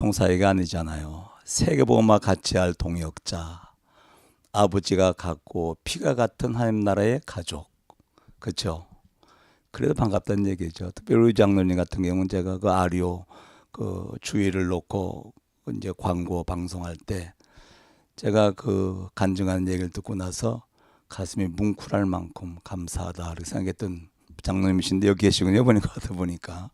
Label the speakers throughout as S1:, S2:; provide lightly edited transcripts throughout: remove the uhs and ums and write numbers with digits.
S1: 보통 사이가 아니잖아요. 세계복음화 같이 할 동역자, 아버지가 같고 피가 같은 하나님 나라의 가족, 그렇죠? 그래도 반갑다는 얘기죠. 특별히 우리 장로님 같은 경우는 제가 그 아리오 그 주의를 놓고 이제 광고 방송할 때 제가 그 간증하는 얘기를 듣고 나서 가슴이 뭉클할 만큼 감사하다 이렇게 생각했던 장로님이신데 여기 계시군요. 보니까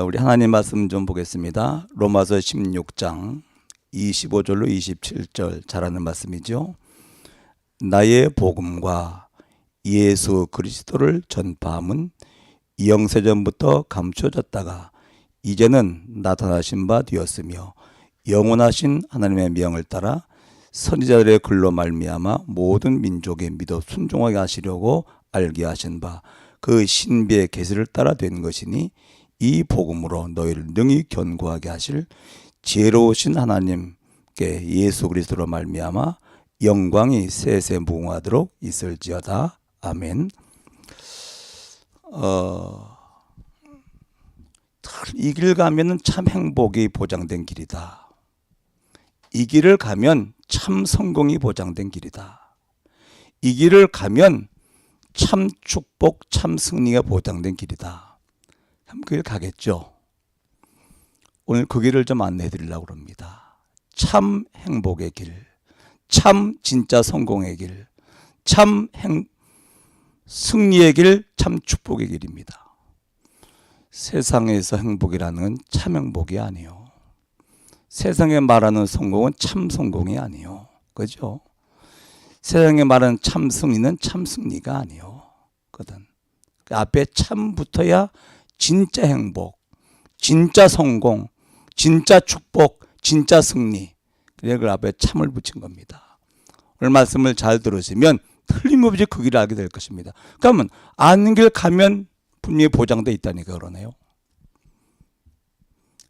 S1: 우리 하나님 말씀 좀 보겠습니다. 로마서 16장 25절로 27절 잘하는 말씀이죠. 나의 복음과 예수 그리스도를 전파함은 영세전부터 감춰졌다가 이제는 나타나신 바 되었으며 영원하신 하나님의 명을 따라 선지자들의 글로 말미암아 모든 민족에 믿어 순종하게 하시려고 알게 하신 바 그 신비의 계시를 따라 된 것이니 이 복음으로 너희를 능히 견고하게 하실 지혜로우신 하나님께 예수 그리스도로 말미암아 영광이 세세 무궁하도록 있을지어다. 아멘. 이 길 가면은 참 행복이 보장된 길이다. 이 길을 가면 참 성공이 보장된 길이다. 이 길을 가면 참 축복, 참 승리가 보장된 길이다. 그럼 그 길 가겠죠. 오늘 그 길을 좀 안내해 드리려고 합니다. 참 행복의 길, 참 진짜 성공의 길, 참 승리의 길, 참 축복의 길입니다. 세상에서 행복이라는 건 참 행복이 아니에요. 세상에 말하는 성공은 참 성공이 아니에요. 그죠? 세상에 말하는 참 승리는 참 승리가 아니에요. 거든. 그 앞에 참 붙어야 진짜 행복, 진짜 성공, 진짜 축복, 진짜 승리. 그래서 그 앞에 참을 붙인 겁니다. 오늘 말씀을 잘 들으시면 틀림없이 그 길을 알게 될 것입니다. 그러면 아는 길 가면 분명히 보장되어 있다니까 그러네요.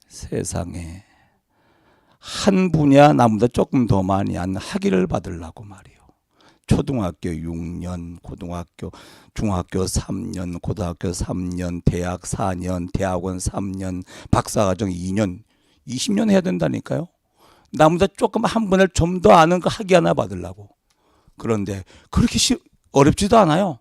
S1: 세상에 한 분야 나보다 조금 더 많이 아는 학위를 받으려고 말이에요. 초등학교 6년, 고등학교, 중학교 3년, 고등학교 3년, 대학 4년, 대학원 3년, 박사과정 2년, 20년 해야 된다니까요. 나보다 조금 한 분을 좀 더 아는 그 학위 하나 받으려고. 그런데 그렇게 어렵지도 않아요.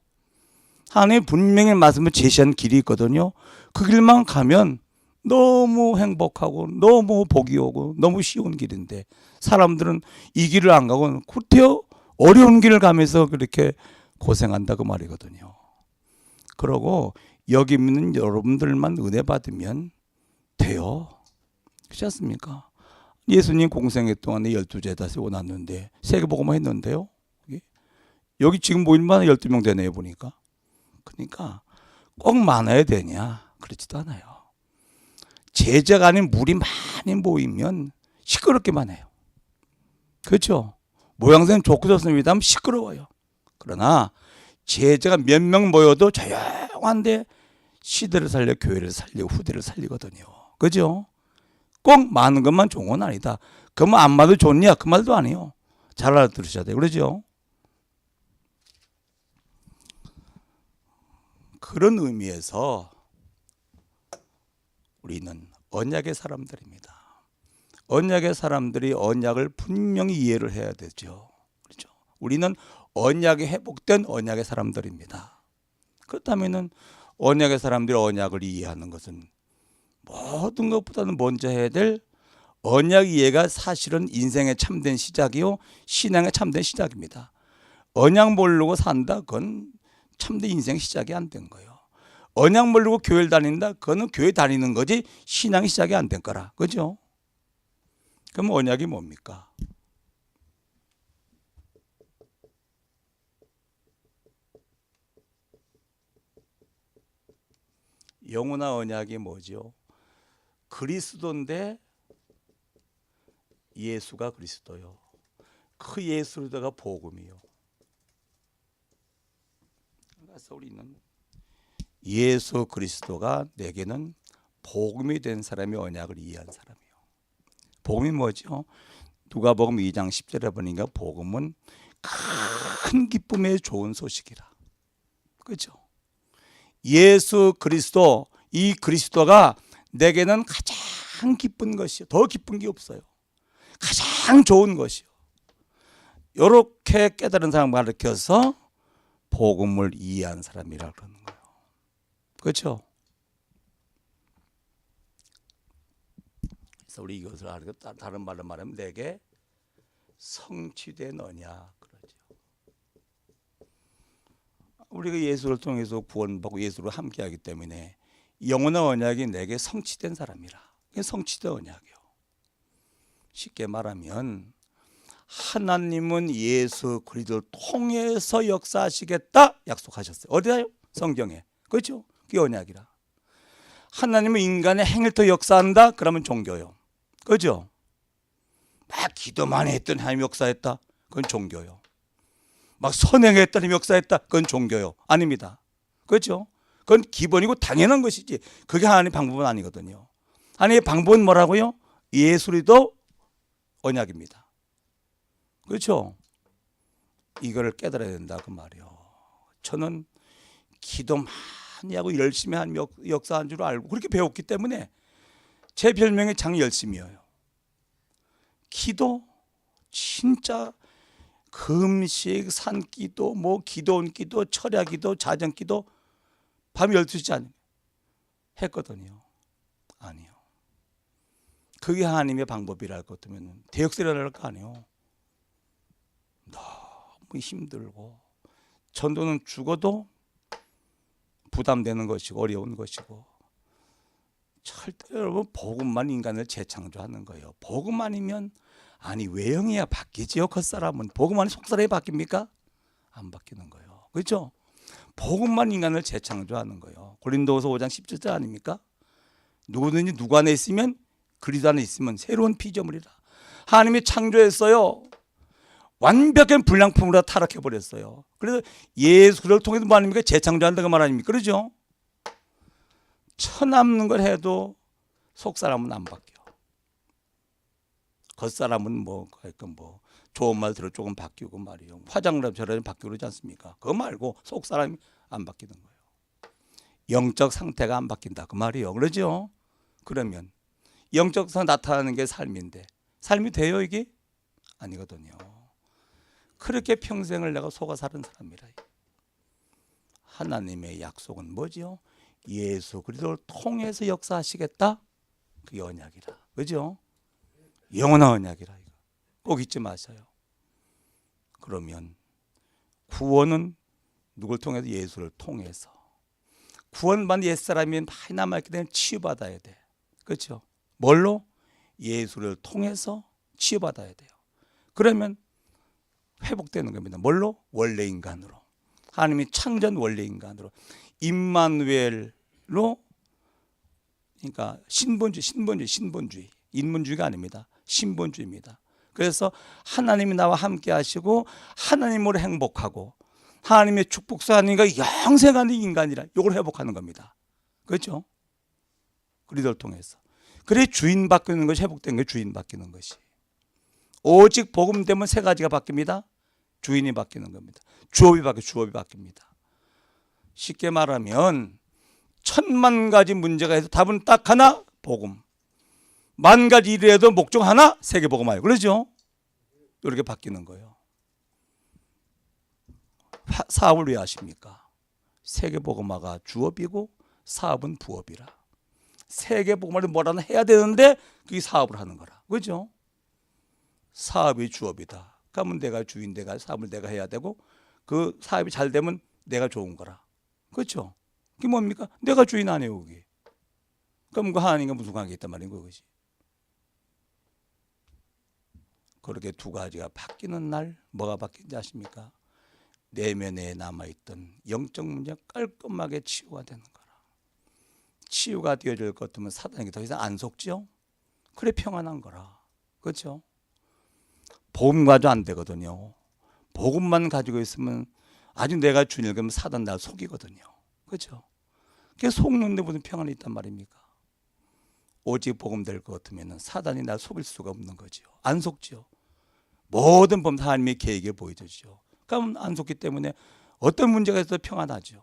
S1: 하나님이 분명히 말씀을 제시한 길이 있거든요. 그 길만 가면 너무 행복하고 너무 복이 오고 너무 쉬운 길인데 사람들은 이 길을 안 가고 구태여 어려운 길을 가면서 그렇게 고생한다고 말이거든요. 그러고 여기 있는 여러분들만 은혜 받으면 돼요. 그렇지 않습니까? 예수님 공생애 동안에 12제자 세워놨는데 세계복음화 했는데요. 여기 지금 모인 만 12명 되네요 보니까. 그러니까 꼭 많아야 되냐? 그렇지도 않아요. 제자가 아닌 물이 많이 모이면 시끄럽기만 해요. 그렇죠? 모양새는 좋고 좋습니다 하면 시끄러워요. 그러나 제자가 몇 명 모여도 조용한데 시대를 살려 교회를 살리고 후대를 살리거든요. 그죠? 꼭 많은 것만 좋은 건 아니다. 그러면 안 봐도 좋냐? 그 말도 아니에요. 잘 알아들으셔야 돼요. 그러죠? 그런 의미에서 우리는 언약의 사람들입니다. 언약의 사람들이 언약을 분명히 이해를 해야 되죠. 그렇죠? 우리는 언약이 회복된 언약의 사람들입니다. 그렇다면은 언약의 사람들이 언약을 이해하는 것은 모든 것보다는 먼저 해야 될 언약 이해가 사실은 인생의 참된 시작이요 신앙의 참된 시작입니다. 언약 모르고 산다 그건 참된 인생 시작이 안 된 거예요. 언약 모르고 교회를 다닌다 그거는 교회 다니는 거지 신앙이 시작이 안 된 거라. 그죠? 그럼 언약이 뭡니까? 영혼의 언약이 뭐죠? 그리스도인데 예수가 그리스도요. 그 예수가 복음이요. 그래서 우리는 예수 그리스도가 내게는 복음이 된 사람이 언약을 이해한 사람이요. 복음이 뭐죠? 누가복음 2장 10절에 보니까 복음은 큰 기쁨의 좋은 소식이라. 그렇죠? 예수 그리스도, 이 그리스도가 내게는 가장 가장 기쁜 것이요. 더 기쁜 게 없어요. 가장 좋은 것이요. 이렇게 깨달은 사람 가르쳐서 복음을 이해한 사람이라 그러는 거예요. 그렇죠? 그래서 우리 이것을 알고 다른 말로 말하면 내게 성취된 언약 그러죠. 우리가 예수를 통해서 구원받고 예수를 함께하기 때문에 영원한 언약이 내게 성취된 사람이라. 이게 성취된 언약이요. 쉽게 말하면 하나님은 예수 그리스도를 통해서 역사하시겠다 약속하셨어요. 어디다요? 성경에. 그렇죠? 그게 언약이라. 하나님은 인간의 행위를 통해 역사한다? 그러면 종교요. 그렇죠? 막 기도만 했더니 하나님 역사했다? 그건 종교요. 막 선행했더니 역사했다? 그건 종교요. 아닙니다. 그렇죠? 그건 기본이고 당연한 것이지 그게 하나님의 방법은 아니거든요. 하나님의 방법은 뭐라고요? 예수리도 언약입니다. 그렇죠? 이거를 깨달아야 된다 그 말이요. 저는 기도 많이 하고 열심히 한 역사한 줄 알고 그렇게 배웠기 때문에 제 별명이 장열심이에요. 기도 진짜 금식, 산기도, 뭐 기도원 기도, 철야기도, 자정기도 밤 12시 안 했거든요. 아니요. 그게 하나님의 방법이라 할 것 같으면 대역설이라 할 거 아니에요. 너무 힘들고 전도는 죽어도 부담되는 것이고 어려운 것이고 절대 여러분 복음만 인간을 재창조하는 거예요. 복음 아니면 아니 외형이야 바뀌지요. 겉사람은 복음 아니 속사람이 바뀝니까? 안 바뀌는 거예요. 그렇죠? 복음만 인간을 재창조하는 거예요. 고린도후서 5장 17절 아닙니까? 누구든지 누구 안에 있으면 그리스도 안에 있으면 새로운 피조물이라. 하나님이 창조했어요. 완벽한 불량품으로 타락해 버렸어요. 그래서 예수를 통해서 뭐 아닙니까? 재창조한다고 말 아닙니까? 그러죠? 쳐남는 걸 해도 속사람은 안 바뀌어. 겉사람은 뭐 좋은 말 들어 조금 바뀌고 말이에요. 화장을 저런 바뀌고 그러지 않습니까? 그거 말고 속사람이 안 바뀌는 거예요. 영적 상태가 안 바뀐다 그 말이에요. 그러죠? 그러면 영적 상태 나타나는 게 삶인데 삶이 돼요 이게? 아니거든요. 그렇게 평생을 내가 속아 사는 사람이라. 하나님의 약속은 뭐죠? 예수 그리스도를 통해서 역사하시겠다. 그게 언약이라. 그죠? 영원한 언약이라. 이거 꼭 잊지 마세요. 그러면 구원은 누굴 통해서? 예수를 통해서. 구원받은 옛사람이 많이 남아있기 때문에 치유받아야 돼. 그렇죠? 뭘로? 예수를 통해서 치유받아야 돼요. 그러면 회복되는 겁니다. 뭘로? 원래 인간으로. 하나님이 창조한 원래 인간으로. 임마누엘로, 그러니까 신본주의. 인본주의가 아닙니다. 신본주의입니다. 그래서 하나님이 나와 함께 하시고 하나님으로 행복하고 하나님의 축복사 하나님과 영생하는 인간이라 이걸 회복하는 겁니다. 그렇죠? 그리스도를 통해서. 그래 주인 바뀌는 것이 회복된 거예요. 주인 바뀌는 것이. 오직 복음 되면 세 가지가 바뀝니다. 주인이 바뀌는 겁니다. 주업이 바뀝니다. 쉽게 말하면 1000만 가지 문제가 해서 답은 딱 하나, 복음. 10,000가지 일을 해도 목적 하나, 세계복음화예요. 그러죠? 이렇게 바뀌는 거예요. 사업을 왜 하십니까? 세계복음화가 주업이고 사업은 부업이라. 세계복음화를 뭐라도 해야 되는데 그게 사업을 하는 거라. 그죠? 사업이 주업이다. 그러면 내가 주인, 내가 사업을 내가 해야 되고 그 사업이 잘 되면 내가 좋은 거라. 그렇죠? 그게 뭡니까? 내가 주인 아니에요, 그게. 그럼 그 하나님과 무슨 관계 있단 말인 거지. 그렇게 두 가지가 바뀌는 날 뭐가 바뀌는지 아십니까? 내면에 남아있던 영적 문제가 깔끔하게 치유가 되는 거라. 치유가 되어질 것 같으면 사단에게 더 이상 안 속죠? 그래 평안한 거라. 그렇죠? 복음 가지고 안 되거든요. 복음만 가지고 있으면 아직 내가 주인을 그러면 사단 날 속이거든요. 그렇죠? 그게 속는데 무슨 평안이 있단 말입니까? 오직 복음 될 것 같으면 사단이 날 속일 수가 없는 거죠. 안 속죠. 모든 법 하나님의 계획에 보여주죠. 그러면 안 속기 때문에 어떤 문제가 있어도 평안하죠.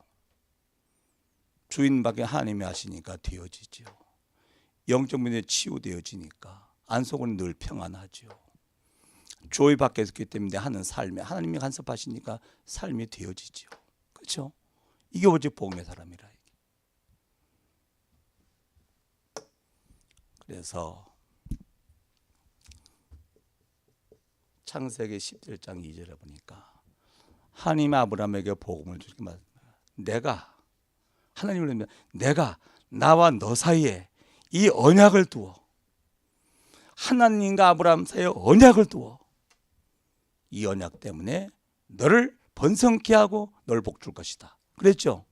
S1: 주인밖에 하나님이 하시니까 되어지죠. 영적 문제에 치유되어지니까 안속은 늘 평안하죠. 조의 밖에서 있기 때문에 하는 삶에 하나님이 간섭하시니까 삶이 되어지죠. 그렇죠? 이게 오직 복음의 사람이라. 그래서 창세기 17장 2절에 보니까 하나님 아브라함에게 복음을 주기 말합니다. 내가 하나님을 믿으면 내가 나와 너 사이에 이 언약을 두어, 하나님과 아브라함 사이에 언약을 두어 이 언약 때문에 너를 번성케 하고 너를 복줄 것이다. 그랬죠?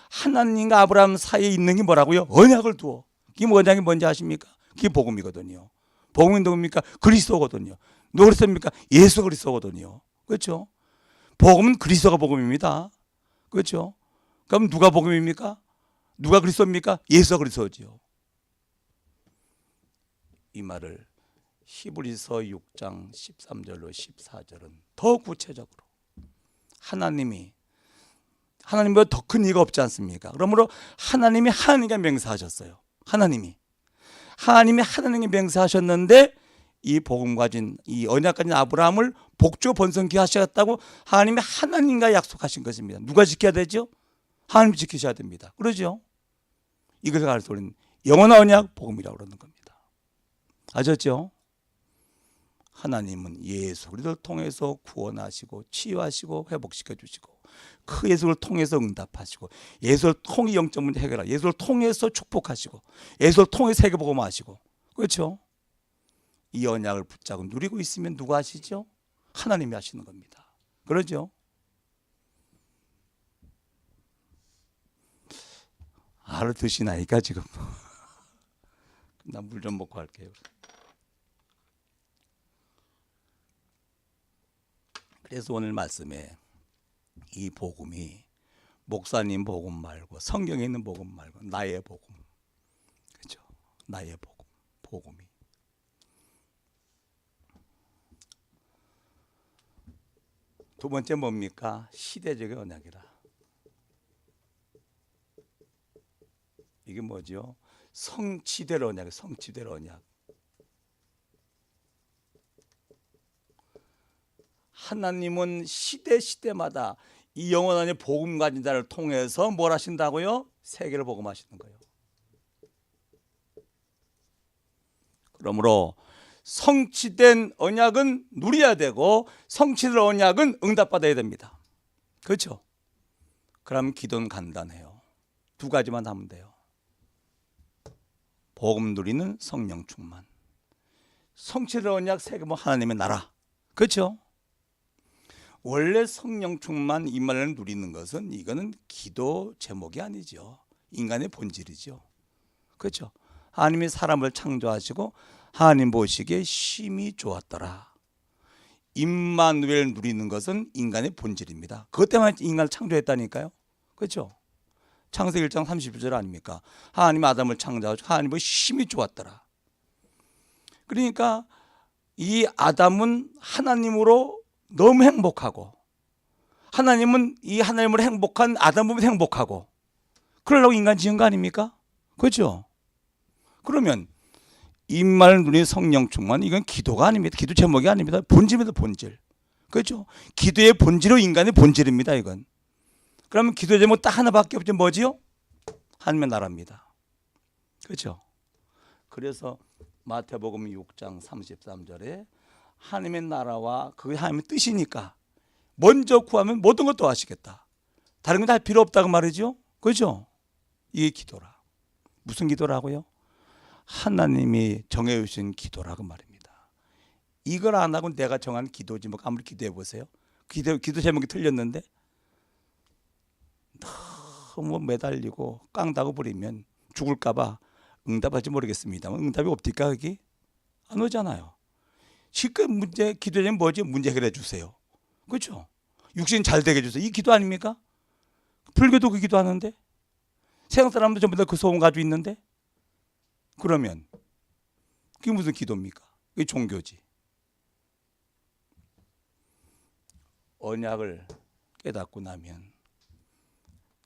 S1: 하나님과 아브라함 사이에 있는 게 뭐라고요? 언약을 두어. 이 언약이 뭔지 아십니까? 그게 복음이거든요. 복음이 누굽니까? 그리스도거든요. 누가 그랬습니까? 예수 그리스도거든요. 그렇죠? 복음은 그리스도가 복음입니다. 그렇죠? 그럼 누가 복음입니까? 누가 그리스도입니까? 예수가 그리스도지요. 이 말을 히브리서 6장 13절로 14절은 더 구체적으로 하나님보다 더 큰 이가 없지 않습니까? 그러므로 하나님이 맹세하셨어요. 하나님이 맹세하셨는데 이 복음 가진 이 언약 가진 아브라함을 복주 번성케 하셨다고 하나님과 약속하신 것입니다. 누가 지켜야 되죠? 하나님이 지키셔야 됩니다. 그러죠? 이것을 가르쳐 우리는 영원한 언약 복음이라고 그러는 겁니다. 아셨죠? 하나님은 예수 그리스도를 통해서 구원하시고 치유하시고 회복시켜 주시고 그 예수를 통해서 응답하시고 예수를 통해 영적 문제 해결하고 예수를 통해서 축복하시고 예수를 통해서 세계복음하시고 그렇죠? 이 언약을 붙잡고 누리고 있으면 누가 하시죠? 하나님이 하시는 겁니다. 그러죠? 알아드시나이까 지금? 나 물 좀 먹고 할게요. 그래서 오늘 말씀에 이 복음이 목사님 복음 말고 성경에 있는 복음 말고 나의 복음, 그렇죠? 나의 복음이 두 번째 뭡니까? 시대적인 언약이라. 이게 뭐죠? 성취될 언약, 성취될 언약. 하나님은 시대마다 이 영원한 복음 가진 자를 통해서 뭘 하신다고요? 세계를 복음하시는 거예요. 그러므로 성취된 언약은 누려야 되고 성취될 언약은 응답받아야 됩니다. 그렇죠? 그럼 기도는 간단해요. 두 가지만 하면 돼요. 복음 누리는 성령 충만, 성취될 언약 세계모 하나님의 나라. 그렇죠? 원래 성령 충만 이 말을 누리는 것은 이거는 기도 제목이 아니죠. 인간의 본질이죠. 그렇죠? 하나님이 사람을 창조하시고 하나님 보시기에 심히 좋았더라. 임마누엘 누리는 것은 인간의 본질입니다. 그것 때문에 인간을 창조했다니까요. 그렇죠? 창세기 1장 31절 아닙니까? 하나님 아담을 창조하시고 하나님을 심히 좋았더라. 그러니까 이 아담은 하나님으로 너무 행복하고 하나님은 이 하나님으로 행복한 아담 보면 행복하고 그러려고 인간 지은 거 아닙니까? 그렇죠? 그러면 입말 눈이 성령 충만 이건 기도가 아닙니다. 기도 제목이 아닙니다. 본질입니다. 본질. 그렇죠? 기도의 본질은 인간의 본질입니다. 이건. 그러면 기도 제목 딱 하나밖에 없죠. 뭐지요? 하나님의 나라입니다. 그렇죠? 그래서 마태복음 6장 33절에 하나님의 나라와 그게 하나님의 뜻이니까 먼저 구하면 모든 것도 하시겠다. 다른 건 다 필요 없다고 말이죠. 그렇죠? 이게 기도라. 무슨 기도라고요? 하나님이 정해주신 기도라고 말입니다. 이걸 안 하고 내가 정한 기도 제목 아무리 기도해 보세요. 기도 제목이 틀렸는데 너무 매달리고 깡다고 부리면 죽을까 봐 응답할지 모르겠습니다만 응답이 없을까 여기? 안 오잖아요. 실컷 문제 기도 제목 뭐지? 문제 해결해 주세요. 그렇죠? 육신 잘 되게 해주세요. 이 기도 아닙니까? 불교도 그 기도하는데 세상 사람도 전부 다 그 소원 가지고 있는데 그러면 그게 무슨 기도입니까? 그게 종교지. 언약을 깨닫고 나면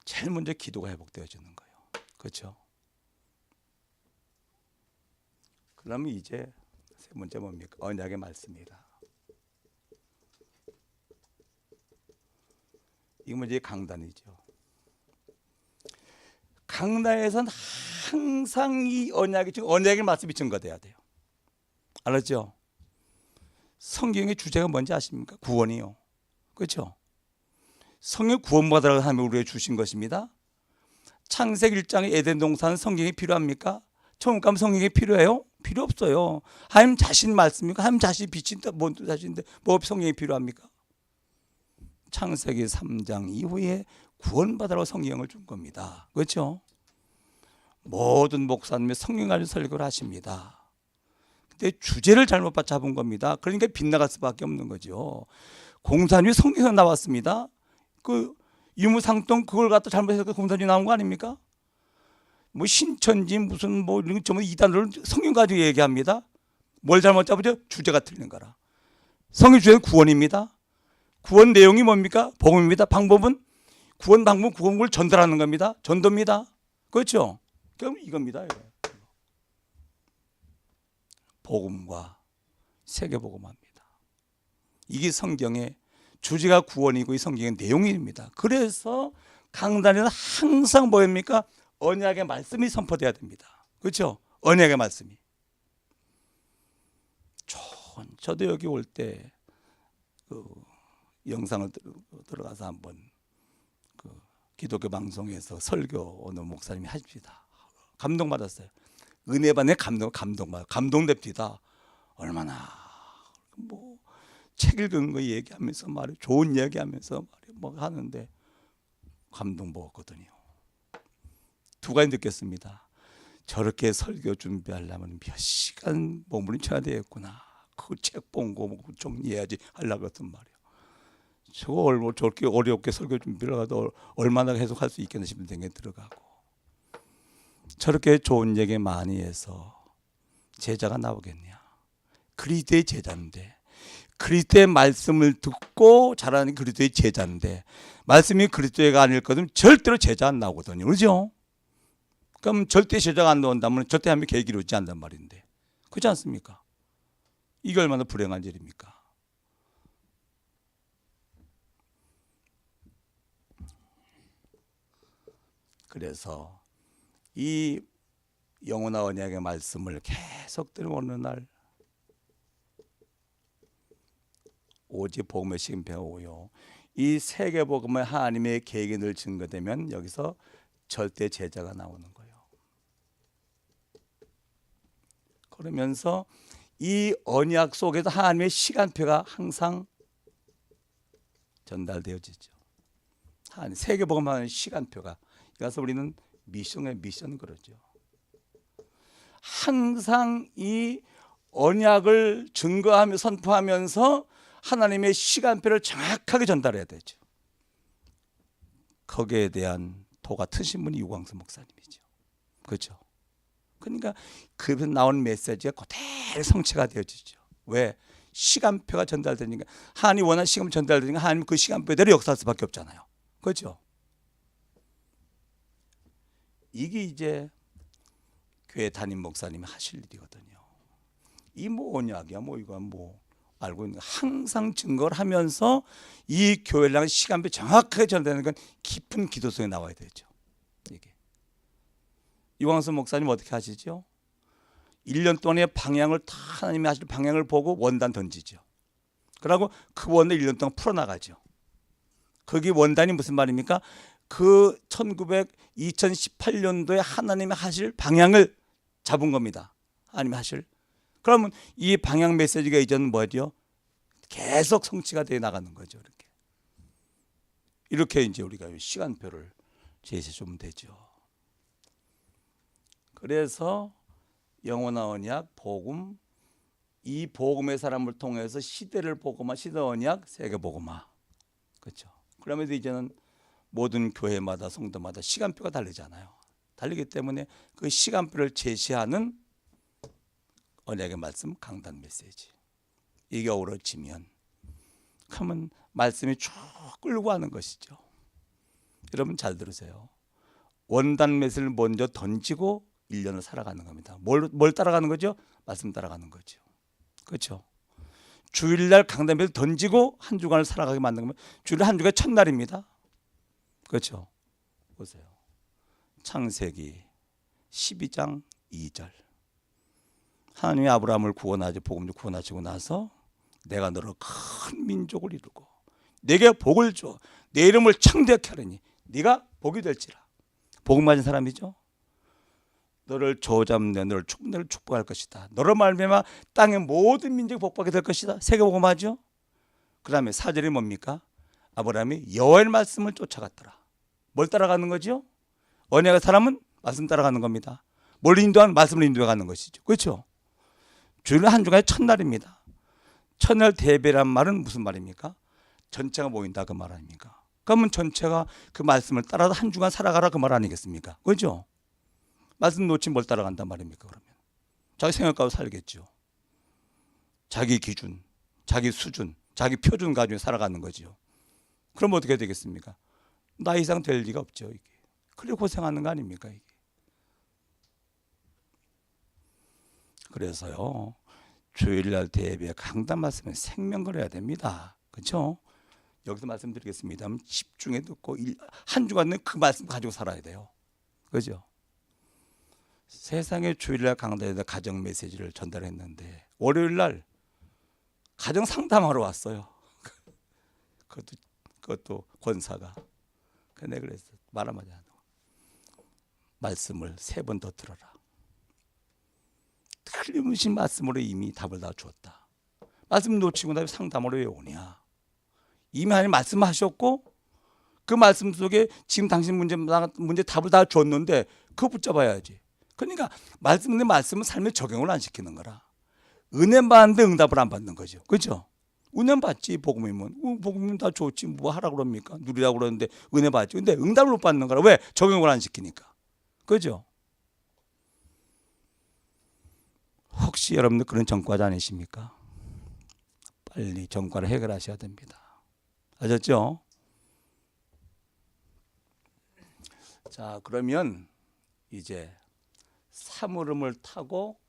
S1: 제일 먼저 기도가 회복되어지는 거예요. 그렇죠? 그러면 이제 세 번째 뭡니까? 언약의 말씀이다. 이거 먼저 강단이죠. 강단에서는 항상 이 언약의 말씀이 증거돼야 돼요. 알았죠? 성경의 주제가 뭔지 아십니까? 구원이요. 그렇죠? 성경 구원받으라고 하면 우리에게 주신 것입니다. 창세기 1장의 에덴 동산은 성경이 필요합니까? 처음 가면 성경이 필요해요? 필요 없어요. 하나님 자신 말씀입니까? 하나님 자신이 빛인데 뭔 자신인데 뭐 성경이 필요합니까? 창세기 3장 이후에 구원받으라고 성경을 준 겁니다. 그렇죠? 모든 목사님이 성경 가지고 설교를 하십니다. 근데 주제를 잘못 잡은 겁니다. 그러니까 빗나갈 수밖에 없는 거죠. 공산주의 성경에서 나왔습니다. 그 유무상통 그걸 갖다 잘못해서 공산주의 나온 거 아닙니까? 뭐 신천지 무슨 뭐 이런 거 이단을 성경 가지고 얘기합니다. 뭘 잘못 잡으죠? 주제가 틀린 거라. 성경 주제는 구원입니다. 구원 내용이 뭡니까? 복음입니다. 방법은 구원 방법 구원을 전달하는 겁니다. 전도입니다. 그렇죠? 그럼 이겁니다. 복음과 세계복음합니다. 이게 성경의 주제가 구원이고 이 성경의 내용입니다. 그래서 강단에는 항상 뭐입니까? 언약의 말씀이 선포돼야 됩니다. 그렇죠? 언약의 말씀이. 저도 여기 올 때 그 영상을 들어가서 한번 그 기독교 방송에서 설교 오늘 목사님이 하십니다. 감동받았어요. 은혜 받네 감동됩니다. 얼마나 뭐 책 읽은 거 얘기하면서 말이 좋은 얘기하면서 말이 뭐 하는데 감동 먹었거든요. 두 가지 느꼈습니다. 저렇게 설교 준비하려면 몇 시간 몸부림쳐야 되겠구나. 그 책 본 거 정리해야지 하려고 했단 말이에요. 저렇게 어렵게 설교 준비를 하도 얼마나 해석할 수 있겠나 싶은 생각이 들어가고, 저렇게 좋은 얘기 많이 해서 제자가 나오겠냐. 그리스도의 제자인데, 그리스도의 말씀을 듣고 자라는 그리스도의 제자인데, 말씀이 그리스도가 아닐 거면 절대로 제자 안 나오거든요. 그렇죠? 그럼 절대 제자가 안 나온다면 절대 하면 계획이 이루지 않단 말인데, 그렇지 않습니까? 이게 얼마나 불행한 일입니까? 그래서 이 영혼과 언약의 말씀을 계속 들어오는 날 오직 복음의 시금표고요. 이 세계복음의 하나님의 계획이 늘 증거되면 여기서 절대 제자가 나오는 거예요. 그러면서 이 언약 속에서 하나님의 시간표가 항상 전달되어지죠. 세계복음하는 시간표가. 그래서 우리는 미션 그러죠. 항상 이 언약을 증거하며 선포하면서 하나님의 시간표를 정확하게 전달해야 되죠. 거기에 대한 도가 트신 분이 유광수 목사님이죠. 그렇죠? 그러니까 그에서 나온 메시지가 그대로 성취가 되어지죠. 왜? 시간표가 전달되니까. 하나님이 원하는 시간표 전달되니까 하나님 그 시간표대로 역사할 수밖에 없잖아요. 그렇죠? 이게 이제 교회 담임 목사님이 하실 일이거든요. 이 뭐 언약이야 뭐 이거 뭐 알고 있는 거 항상 증거를 하면서 이 교회랑 시간표 정확하게 전달되는 건 깊은 기도 속에 나와야 되죠. 이게 유광수 목사님 어떻게 하시죠? 1년 동안의 방향을 다 하나님이 하실 방향을 보고 원단 던지죠. 그러고 그 원단 1년 동안 풀어나가죠. 거기 원단이 무슨 말입니까? 그 2018년도에 하나님이 하실 방향을 잡은 겁니다. 하나님이 하실. 그러면 이 방향 메시지가 이제는 뭐죠? 계속 성취가 되어 나가는 거죠. 이렇게 이제 우리가 시간표를 제시해 주면 되죠. 그래서 영원한 언약, 복음, 이 복음의 사람을 통해서 시대를 복음화, 시대 언약, 세계 복음화. 그렇죠. 그러면서 이제는 모든 교회마다 성도마다 시간표가 다르잖아요. 다르기 때문에 그 시간표를 제시하는 언약의 말씀, 강단 메시지. 이게 어우러지면 그러면 말씀이 쭉 끌고 가는 것이죠. 여러분 잘 들으세요. 원단 메시지를 먼저 던지고 1년을 살아가는 겁니다. 뭘 따라가는 거죠? 말씀 따라가는 거죠. 그렇죠? 주일날 강단에서 던지고 한 주간을 살아가게 만든 거면 주일 한 주가 첫날입니다. 그렇죠? 보세요. 창세기 12장 2절. 하나님이 아브라함을 구원하지 복음을 구원하시고 나서 내가 너를 큰 민족을 이루고 내게 복을 줘 내 이름을 창대케 하리니 네가 복이 될지라. 복음 맞은 사람이죠. 너를 조잡내 너를 축복할 것이다. 너로 말미암아 땅의 모든 민족이 복받게 될 것이다. 세계복음 맞죠? 그 다음에 4절이 뭡니까? 아브라함이 여호와의 말씀을 쫓아갔더라. 뭘 따라가는 거죠? 언약의 사람은 말씀 따라가는 겁니다. 뭘 인도하는? 말씀을 인도해가는 것이죠. 그렇죠? 주일 한 주간의 첫날입니다. 첫날 대배란 말은 무슨 말입니까? 전체가 모인다 그 말 아닙니까? 그러면 전체가 그 말씀을 따라서 한 주간 살아가라 그 말 아니겠습니까? 그렇죠? 말씀 놓치면 뭘 따라간단 말입니까? 그러면 자기 생각가지고 살겠죠. 자기 기준, 자기 수준, 자기 표준 가지고 살아가는 거죠. 그럼 어떻게 되겠습니까? 나 이상 될 리가 없죠. 이게 그래 고생하는 거 아닙니까? 이게. 그래서요 주일날 대예배 강단 말씀은 생명걸 해야 됩니다. 그렇죠? 여기서 말씀드리겠습니다. 집중해 듣고 한 주간은 그 말씀 가지고 살아야 돼요. 그죠? 세상의 주일날 강단에다 가정 메시지를 전달했는데 월요일날 가정 상담하러 왔어요. 그것도 권사가. 근데 그래서 말 한마디 안 하고 말씀을 3번 더 들어라. 틀림없이 말씀으로 이미 답을 다 줬다. 말씀 놓치고 나서 상담으로 왜 오냐? 이미 하나님 말씀하셨고 그 말씀 속에 지금 당신 문제 답을 다 줬는데 그거 붙잡아야지. 그러니까 말씀은 삶에 적용을 안 시키는 거라. 은혜 받는데 응답을 안 받는 거죠. 그렇죠? 은혜 받지 복음이면 다 좋지 뭐 하라고 그럽니까? 누리라고 그러는데 은혜 받지. 근데 응답을 못 받는 거라. 왜? 적용을 안 시키니까. 그렇죠? 혹시 여러분들 그런 전과자 아니십니까? 빨리 전과를 해결하셔야 됩니다. 아셨죠? 자, 그러면 이제 사물음을 타고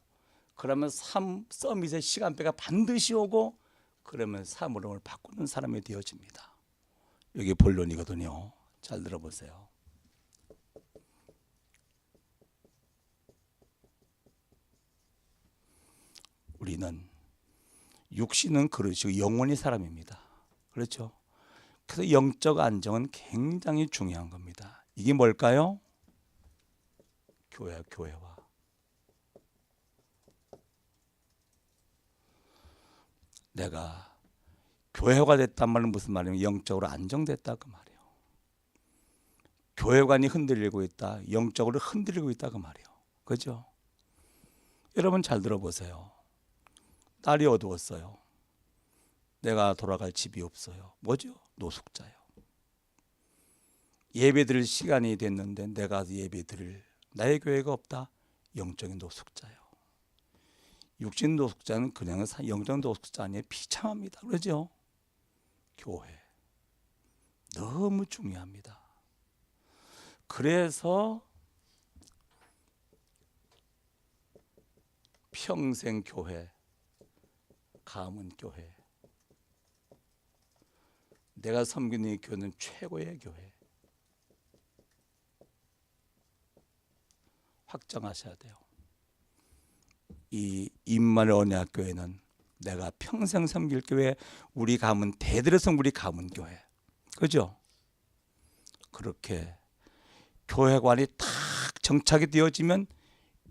S1: 그러면 서밋의 시간대가 반드시 오고 그러면 사물음을 바꾸는 사람이 되어집니다. 여기 본론이거든요. 잘 들어보세요. 우리는 육신은 그릇이고 영혼이 사람입니다. 그렇죠? 그래서 영적 안정은 굉장히 중요한 겁니다. 이게 뭘까요? 교회와 내가 교회가 됐단 말은 무슨 말이냐면 영적으로 안정됐다 그 말이에요. 교회관이 흔들리고 있다, 영적으로 흔들리고 있다 그 말이에요. 그죠? 여러분 잘 들어보세요. 날이 어두웠어요. 내가 돌아갈 집이 없어요. 뭐죠? 노숙자요. 예배 드릴 시간이 됐는데 내가 예배 드릴 나의 교회가 없다. 영적인 노숙자요. 육신 노숙자는 그냥 영적 노숙자 아니에요. 비참합니다. 그러죠? 교회 너무 중요합니다. 그래서 평생 교회, 가문 교회, 내가 섬기는 이 교회는 최고의 교회. 확정하셔야 돼요. 이 임마누엘 언약교회는 내가 평생 섬길 교회, 우리 가문 대대로 섬길 가문 교회. 그죠? 그렇게 교회관이 딱 정착이 되어지면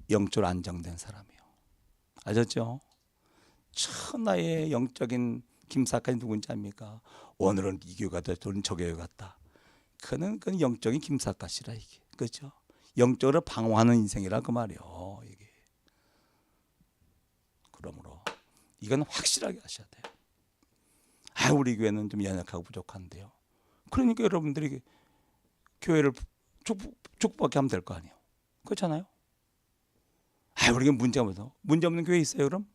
S1: 영적으로 안정된 사람이에요. 아셨죠? 천하의 영적인 김사까지 누군지 압니까? 오늘은 이 교회 갔다, 오늘은 저 교회 갔다. 그는 영적인 김사까시라 이게. 그죠? 영적으로 방황하는 인생이라 그 말이에요. 이게. 그러므로 이건 확실하게 하셔야 돼요. 우리 교회는 좀 연약하고 부족한데요. 그러니까 여러분들이 교회를 축복받게 하면 될 거 아니에요. 그렇잖아요. 우리가 문제 없는 교회 있어요 그럼?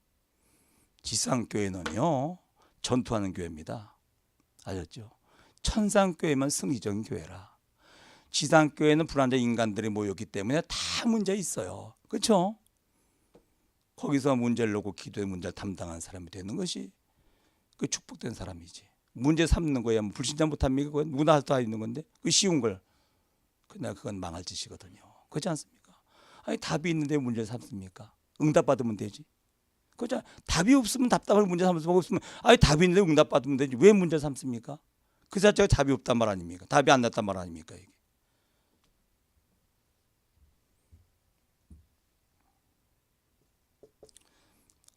S1: 지상교회는요 전투하는 교회입니다. 아셨죠? 천상교회만 승리적인 교회라. 지상교회는 불완전 인간들이 모였기 때문에 다 문제 있어요. 그렇죠? 거기서 문제를 놓고 기도의 문제를 담당한 사람이 되는 것이 그 축복된 사람이지. 문제 삼는 거야 뭐 불신자 못합니까? 그건 누구나 할 수 있는 건데 그 쉬운 걸. 그냥 그건 망할 짓이거든요. 그렇지 않습니까? 아니 답이 있는데 문제를 삼습니까? 응답 받으면 되지. 그죠? 답이 없으면 답답할 문제 삼을 수가 없으면 아니 답이 있는데 응답 받으면 되지. 왜 문제 삼습니까? 그 자체가 답이 없단 말 아닙니까? 답이 안 났단 말 아닙니까? 이게.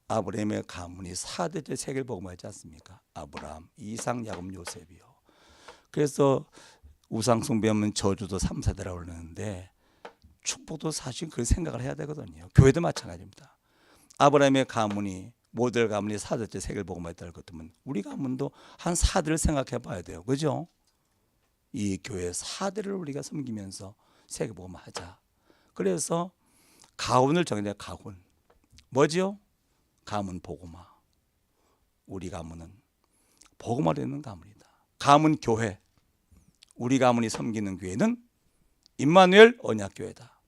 S1: 아브라함의 가문이 4대째 세계를 복음하지 않습니까? 아브라함, 이삭, 야곱, 요셉이요. 그래서 우상 숭배하면 저주도 3세대라고 그러는데 축복도 사실 그 생각을 해야 되거든요. 교회도 마찬가지입니다. 아브라함의 가문이 모델 가문이 4대째 세계를 복음했다는 것 같으면 우리 가문도 한 4대를 생각해 봐야 돼요. 그죠? 이 교회 4대를 우리가 섬기면서 세계 복음하자. 그래서 가훈을 정해야 가훈. 뭐지요? 가문 복음화. 우리 가문은 복음화를 있는 가문이다. 가문 교회. 우리 가문이 섬기는 교회는 임마누엘 언약교회다.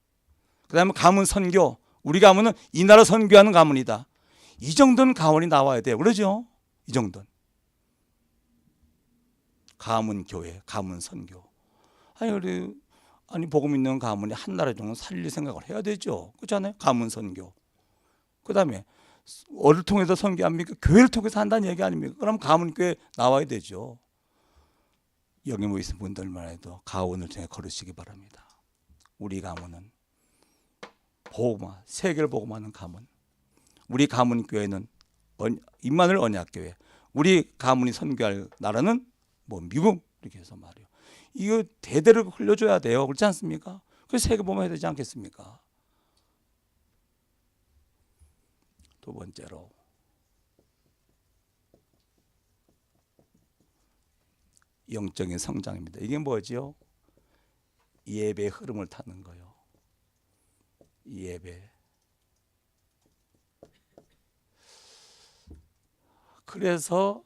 S1: 그 다음에 가문 선교. 우리 가문은 이 나라 선교하는 가문이다. 이 정도는 가문이 나와야 돼요. 그러죠? 이 정도는. 가문 교회, 가문 선교. 아니 복음 있는 가문이 한 나라 정도 살릴 생각을 해야 되죠. 그렇잖아요? 가문 선교. 그 다음에 어를 통해서 선교합니까? 교회를 통해서 한다는 얘기 아닙니까? 그럼 가문교회 나와야 되죠. 여기 모이신 분들만 해도 가문을 통해 걸으시기 바랍니다. 우리 가문은 복음화, 세계를 복음하는 가문. 우리 가문교회는 임마누엘 언약교회. 우리 가문이 선교할 나라는 뭐 미국 이렇게 해서 말이요. 이거 대대로 흘려줘야 돼요. 그렇지 않습니까? 그래서 세계 복음해야 되지 않겠습니까? 두 번째로 영적인 성장입니다. 이게 뭐지요? 예배의 흐름을 타는 거예요. 예배. 그래서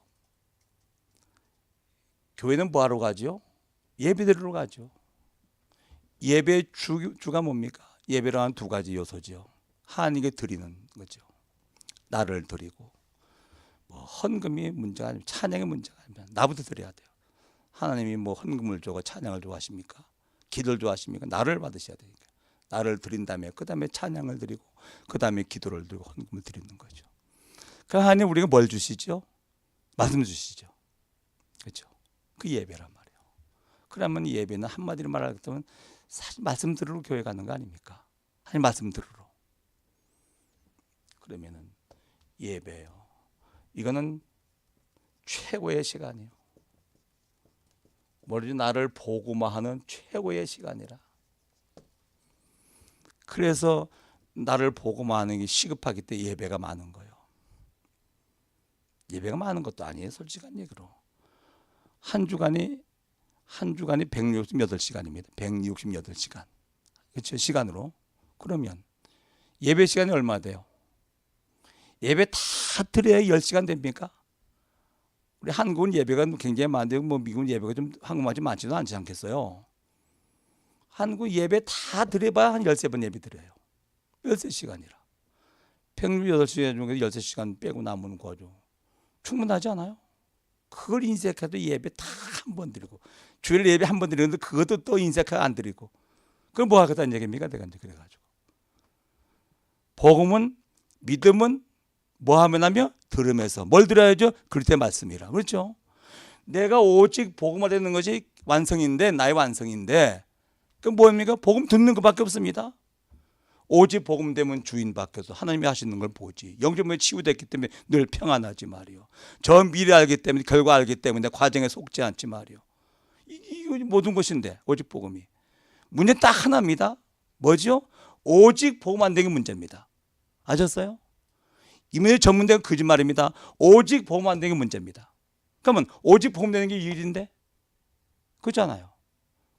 S1: 교회는 뭐하러 가죠? 예배드리러 가죠. 예배 주가 뭡니까? 예배란 두 가지 요소죠. 하나님께 드리는 거죠. 나를 드리고 뭐 헌금이 문제가 아니면 찬양의 문제가 아니면 나부터 드려야 돼요. 하나님이 뭐 헌금을 주고 찬양을 좋아하십니까? 기도를 좋아하십니까? 나를 받으셔야 되니까. 나를 드린 다음에 그 다음에 찬양을 드리고 그 다음에 기도를 드리고 헌금을 드리는 거죠. 그 하나님 우리가 뭘 주시죠? 말씀 주시죠. 그렇죠? 그 예배란 말이에요. 그러면 예배는 한마디로 말하자면 사실 말씀 들으러 교회 가는 거 아닙니까? 아니 말씀 들으러. 그러면은 예배요. 이거는 최고의 시간이에요. 뭐지? 나를 복음화하는 최고의 시간이라. 그래서 나를 복음화하는 게 시급하기 때문에 예배가 많은 거예요. 예배가 많은 것도 아니에요. 솔직한 얘기로. 한 주간이 168시간입니다. 168시간. 그렇죠? 시간으로. 그러면 예배 시간이 얼마 돼요? 예배 다 드려야 10시간 됩니까? 우리 한국은 예배가 굉장히 많은데 뭐 미국은 예배가 좀 한국만치 많지도 않지 않겠어요? 한국 예배 다 드려봐야 한 13번 예배 드려요. 13시간이라. 평균 8시간 중에 13시간 빼고 남은 거죠. 충분하지 않아요? 그걸 인색해도 예배 다 한 번 드리고 주일 예배 한 번 드리는데 그것도 또 인색하게 안 드리고 그걸 뭐 하겠다는 얘기입니까? 내가 이제 그래가지고 복음은 믿음은 뭐 하면 들으면서 뭘 들어야죠? 그리스도의 말씀이라. 그렇죠? 내가 오직 복음을 듣는 것이 완성인데 나의 완성인데 그 뭡니까? 복음 듣는 것밖에 없습니다. 오직 복음 되면 주인 밖에서 하나님이 하시는 걸 보지. 영적으로 치유됐기 때문에 늘 평안하지 말이요. 저 미래 알기 때문에 결과 알기 때문에 과정에 속지 않지 말이요. 이거 모든 것인데 오직 복음이. 문제 딱 하나입니다. 뭐죠? 오직 복음 안 되는 게 문제입니다. 아셨어요? 이 문제 전문된 거짓말입니다. 오직 복음 안 되는 게 문제입니다. 그러면 오직 복음 되는 게 일인데 그렇잖아요.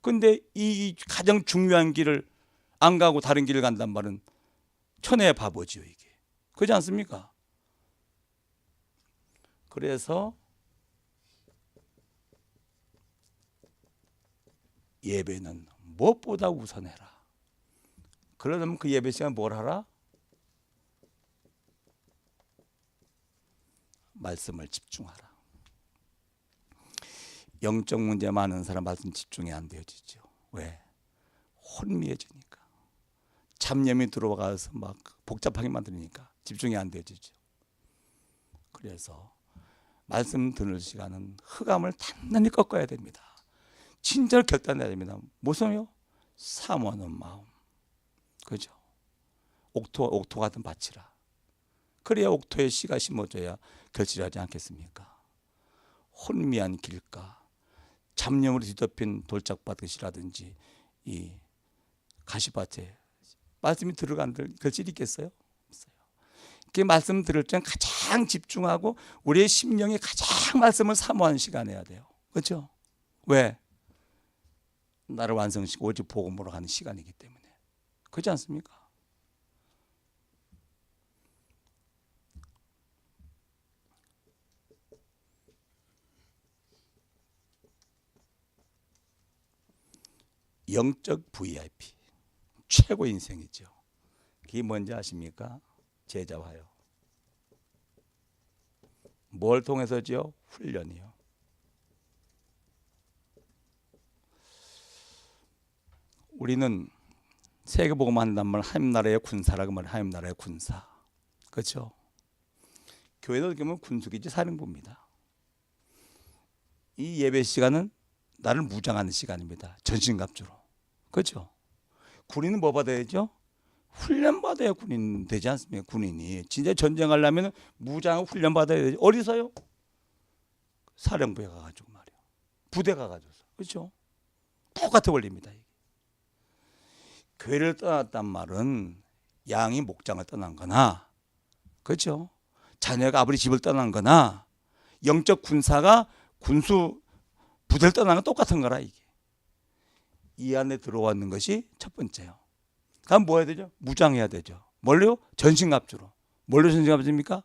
S1: 근데 이 가장 중요한 길을 안 가고 다른 길을 간단 말은 천혜의 바보지요 이게. 그렇지 않습니까? 그래서 예배는 무엇보다 우선해라. 그러려면 그 예배 시간 뭘 하라? 말씀을 집중하라. 영적 문제 많은 사람 말씀 집중이 안 되어지죠. 왜? 혼미해지니까. 잡념이 들어가서 막 복잡하게 만드니까 집중이 안 되어지죠. 그래서 말씀 듣는 시간은 흑암을 단단히 꺾어야 됩니다. 친절 결단해야 됩니다. 무슨요? 사모하는 마음. 그죠? 옥토 같은 밭이라. 그래야 옥토에 씨가 심어져야 결실하지 않겠습니까? 혼미한 길가, 잡념으로 뒤덮인 돌짝밭이라든지 이 가시밭에 말씀이 들어간 결실이 있겠어요? 없어요. 그 말씀 들을 때 가장 집중하고 우리의 심령이 가장 말씀을 사모하는 시간이어야 돼요. 그렇죠? 왜? 나를 완성시키고 오직 복음으로 가는 시간이기 때문에. 그렇지 않습니까? 영적 VIP 최고 인생이죠. 그게 뭔지 아십니까? 제자화요. 뭘 통해서죠? 훈련이요. 우리는 세계복음 한단 말 하나님 나라의 군사라고 말해요. 하나님 나라의 군사. 그렇죠? 교회도 어떻게 보면 군수기지 사령부입니다. 이 예배 시간은 나를 무장하는 시간입니다. 전신갑주로. 그렇죠? 군인은 뭐 받아야죠? 훈련 받아야 군인 되지 않습니까? 군인이 진짜 전쟁하려면 무장 훈련 받아야 되죠. 어디서요? 사령부에 가가지고 말이요. 부대 가가지고서. 그렇죠? 똑같은 원리입니다. 교회를 떠났단 말은 양이 목장을 떠난 거나, 그렇죠? 자녀가 아버지 집을 떠난 거나, 영적 군사가 군수 부대를 떠난 건 똑같은 거라. 이게 이 안에 들어왔는 것이 첫 번째요. 그럼 뭐 해야 되죠? 무장해야 되죠. 뭘요? 전신갑주로. 뭘로 전신갑주입니까?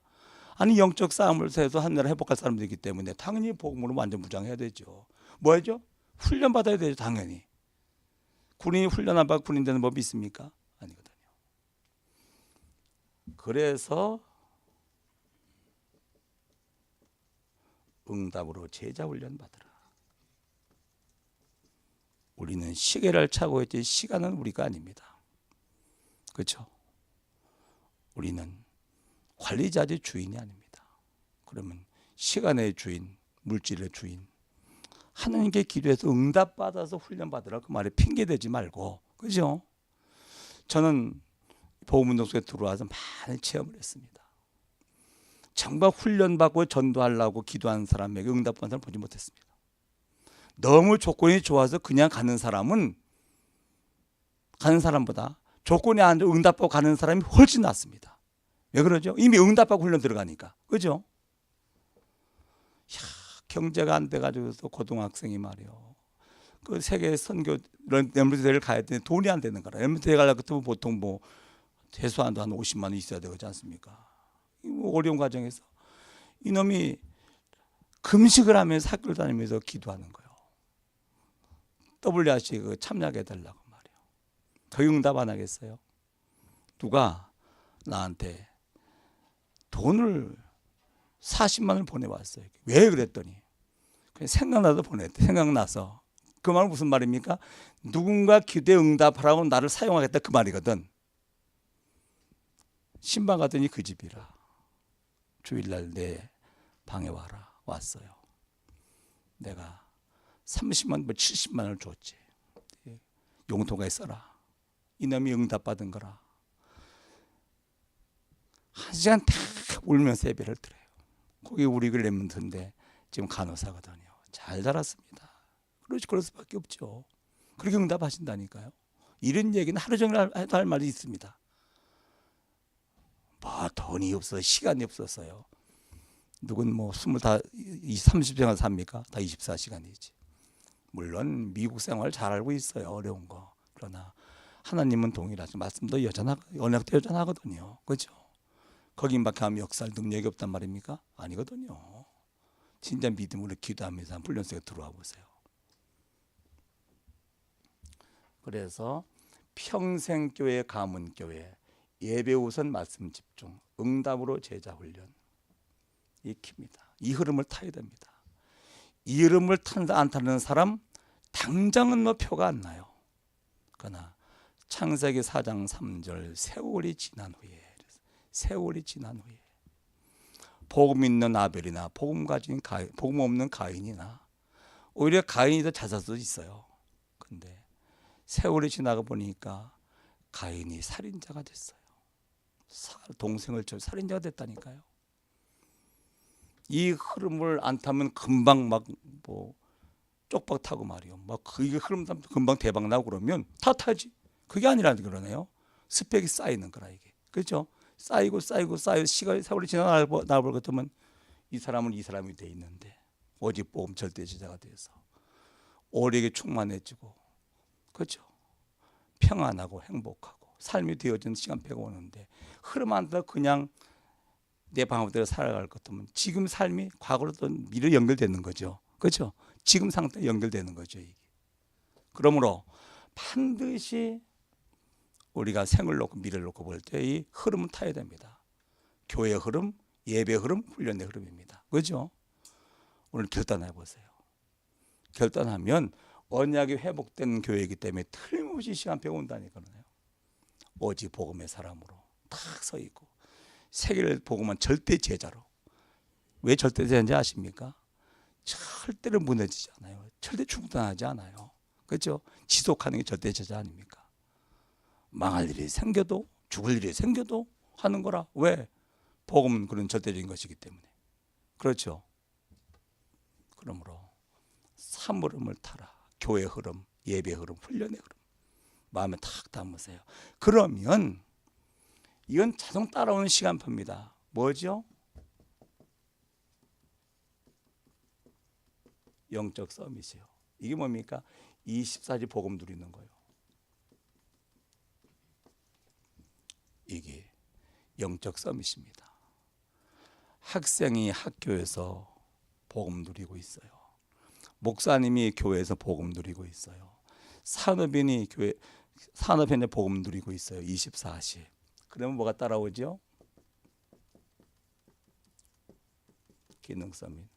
S1: 아니 영적 싸움을 해서 한 나라 회복할 사람들이기 때문에 당연히 복음으로 완전 무장해야 되죠. 뭐 하죠? 훈련 받아야 되죠. 당연히. 군인이 훈련 안 받고 군인 되는 법이 있습니까? 아니거든요. 그래서 응답으로 제자 훈련 받으라. 우리는 시계를 차고 있지 시간은 우리가 아닙니다. 그렇죠? 우리는 관리자지 주인이 아닙니다. 그러면 시간의 주인, 물질의 주인, 하나님께 기도해서 응답받아서 훈련받으라 그 말에 핑계대지 말고, 그죠? 저는 복음운동 속에 들어와서 많이 체험을 했습니다. 정말 훈련받고 전도하려고 기도하는 사람에게 응답받는 사람 보지 못했습니다. 너무 조건이 좋아서 그냥 가는 사람보다 조건이 안 좋아 응답받고 가는 사람이 훨씬 낫습니다. 왜 그러죠? 이미 응답받고 훈련 들어가니까. 그죠? 경제가 안 돼가지고서 고등학생이 말이요. 그 세계 선교 렘넌트대를 가야 되는데 돈이 안 되는 거라. 렘넌트대 가려고 하면 보통 뭐 최소한도 한 50만 원 있어야 되지 않습니까? 어려운 과정에서 이놈이 금식을 하면서 학교를 다니면서 기도하는 거예요. WRC 그 참여하게 해달라고 말이에요. 거기 응답 안 하겠어요? 누가 나한테 돈을 40만 원을 보내왔어요. 왜 그랬더니 그냥 생각나서 보냈대. 생각나서. 그 말은 무슨 말입니까? 누군가 기도에 응답하라고 나를 사용하겠다 그 말이거든. 신방 갔더니 그 집이라. 주일날 내 방에 와라. 왔어요. 내가 30만, 70만 원을 줬지. 용통에 써라. 이놈이 응답받은 거라. 한 시간 다 울면서 예배를 드려요. 거기 우리 렘넌트인데 지금 간호사거든요. 잘 자랐습니다. 그럴 수밖에 없죠. 그렇게 응답하신다니까요. 이런 얘기는 하루 종일 해도 할 말이 있습니다. 뭐 돈이 없어서 시간이 없었어요. 누군 뭐 30시간 삽니까? 다 24시간이지. 물론 미국 생활 잘 알고 있어요. 어려운 거. 그러나 하나님은 동일하죠. 말씀도 언약도 여전하거든요. 그렇죠? 거기밖에 하면 역사할 능력이 없단 말입니까? 아니거든요. 진짜 믿음으로 기도하면서 훈련 속에 들어와 보세요. 그래서 평생교회 가문교회 예배 우선 말씀 집중 응답으로 제자 훈련 이 킵니다. 이 흐름을 타야 됩니다. 이 흐름을 안 타는 사람 당장은 뭐 표가 안 나요. 그러나 창세기 4장 3절 세월이 지난 후에 세월이 지난 후에 복음 있는 아벨이나 복음 가진 가인, 복음 없는 가인이나 오히려 가인이 더 잘 살 수도 있어요. 근데 세월이 지나가 보니까 가인이 살인자가 됐어요. 동생을 살인자가 됐다니까요. 이 흐름을 안 타면 금방 막 뭐 쪽박 타고 말이요. 막 그게 흐름 타면 금방 대박 나고 그러면 다 타지. 그게 아니라는 그러네요. 스펙이 쌓이는 거라 이게. 그렇죠? 쌓이고 시간이 세월이 지나 나볼 것 같으면 이 사람은 이 사람이 돼 있는데 오직 복음 절대 제자가 돼서 오래게 충만해지고 그렇죠? 평안하고 행복하고 삶이 되어진 시간표가 오는데 흐름 안 타고 그냥 내 방법대로 살아갈 것 같으면 지금 삶이 과거로 또 미래 연결되는 거죠. 그렇죠? 지금 상태 연결되는 거죠. 이게. 그러므로 반드시 우리가 생을 놓고 미래를 놓고 볼 때 이 흐름은 타야 됩니다. 교회 흐름, 예배 흐름, 훈련의 흐름입니다. 그렇죠? 오늘 결단해 보세요. 결단하면 언약이 회복된 교회이기 때문에 틀림없이 시간표가 온다니까요. 오직 복음의 사람으로 탁 서 있고 세계를 복음한 절대 제자로. 왜 절대 제자인지 아십니까? 절대로 무너지지 않아요. 절대 중단하지 않아요. 그렇죠? 지속하는 게 절대 제자 아닙니까? 망할 일이 생겨도 죽을 일이 생겨도 하는 거라. 왜? 복음은 그런 절대적인 것이기 때문에. 그렇죠? 그러므로 삼흐름을 타라. 교회 흐름, 예배 흐름, 훈련의 흐름. 마음에 탁 담으세요. 그러면 이건 자동 따라오는 시간표입니다. 뭐죠? 영적 서밋이요. 이게 뭡니까? 24시 복음 누리는 거예요. 이게 영적 서밋입니다. 학생이 학교에서 복음 누리고 있어요. 목사님이 교회에서 복음 누리고 있어요. 산업인이 산업인의 복음 누리고 있어요. 24시. 그러면 뭐가 따라오죠? 기능 서밋.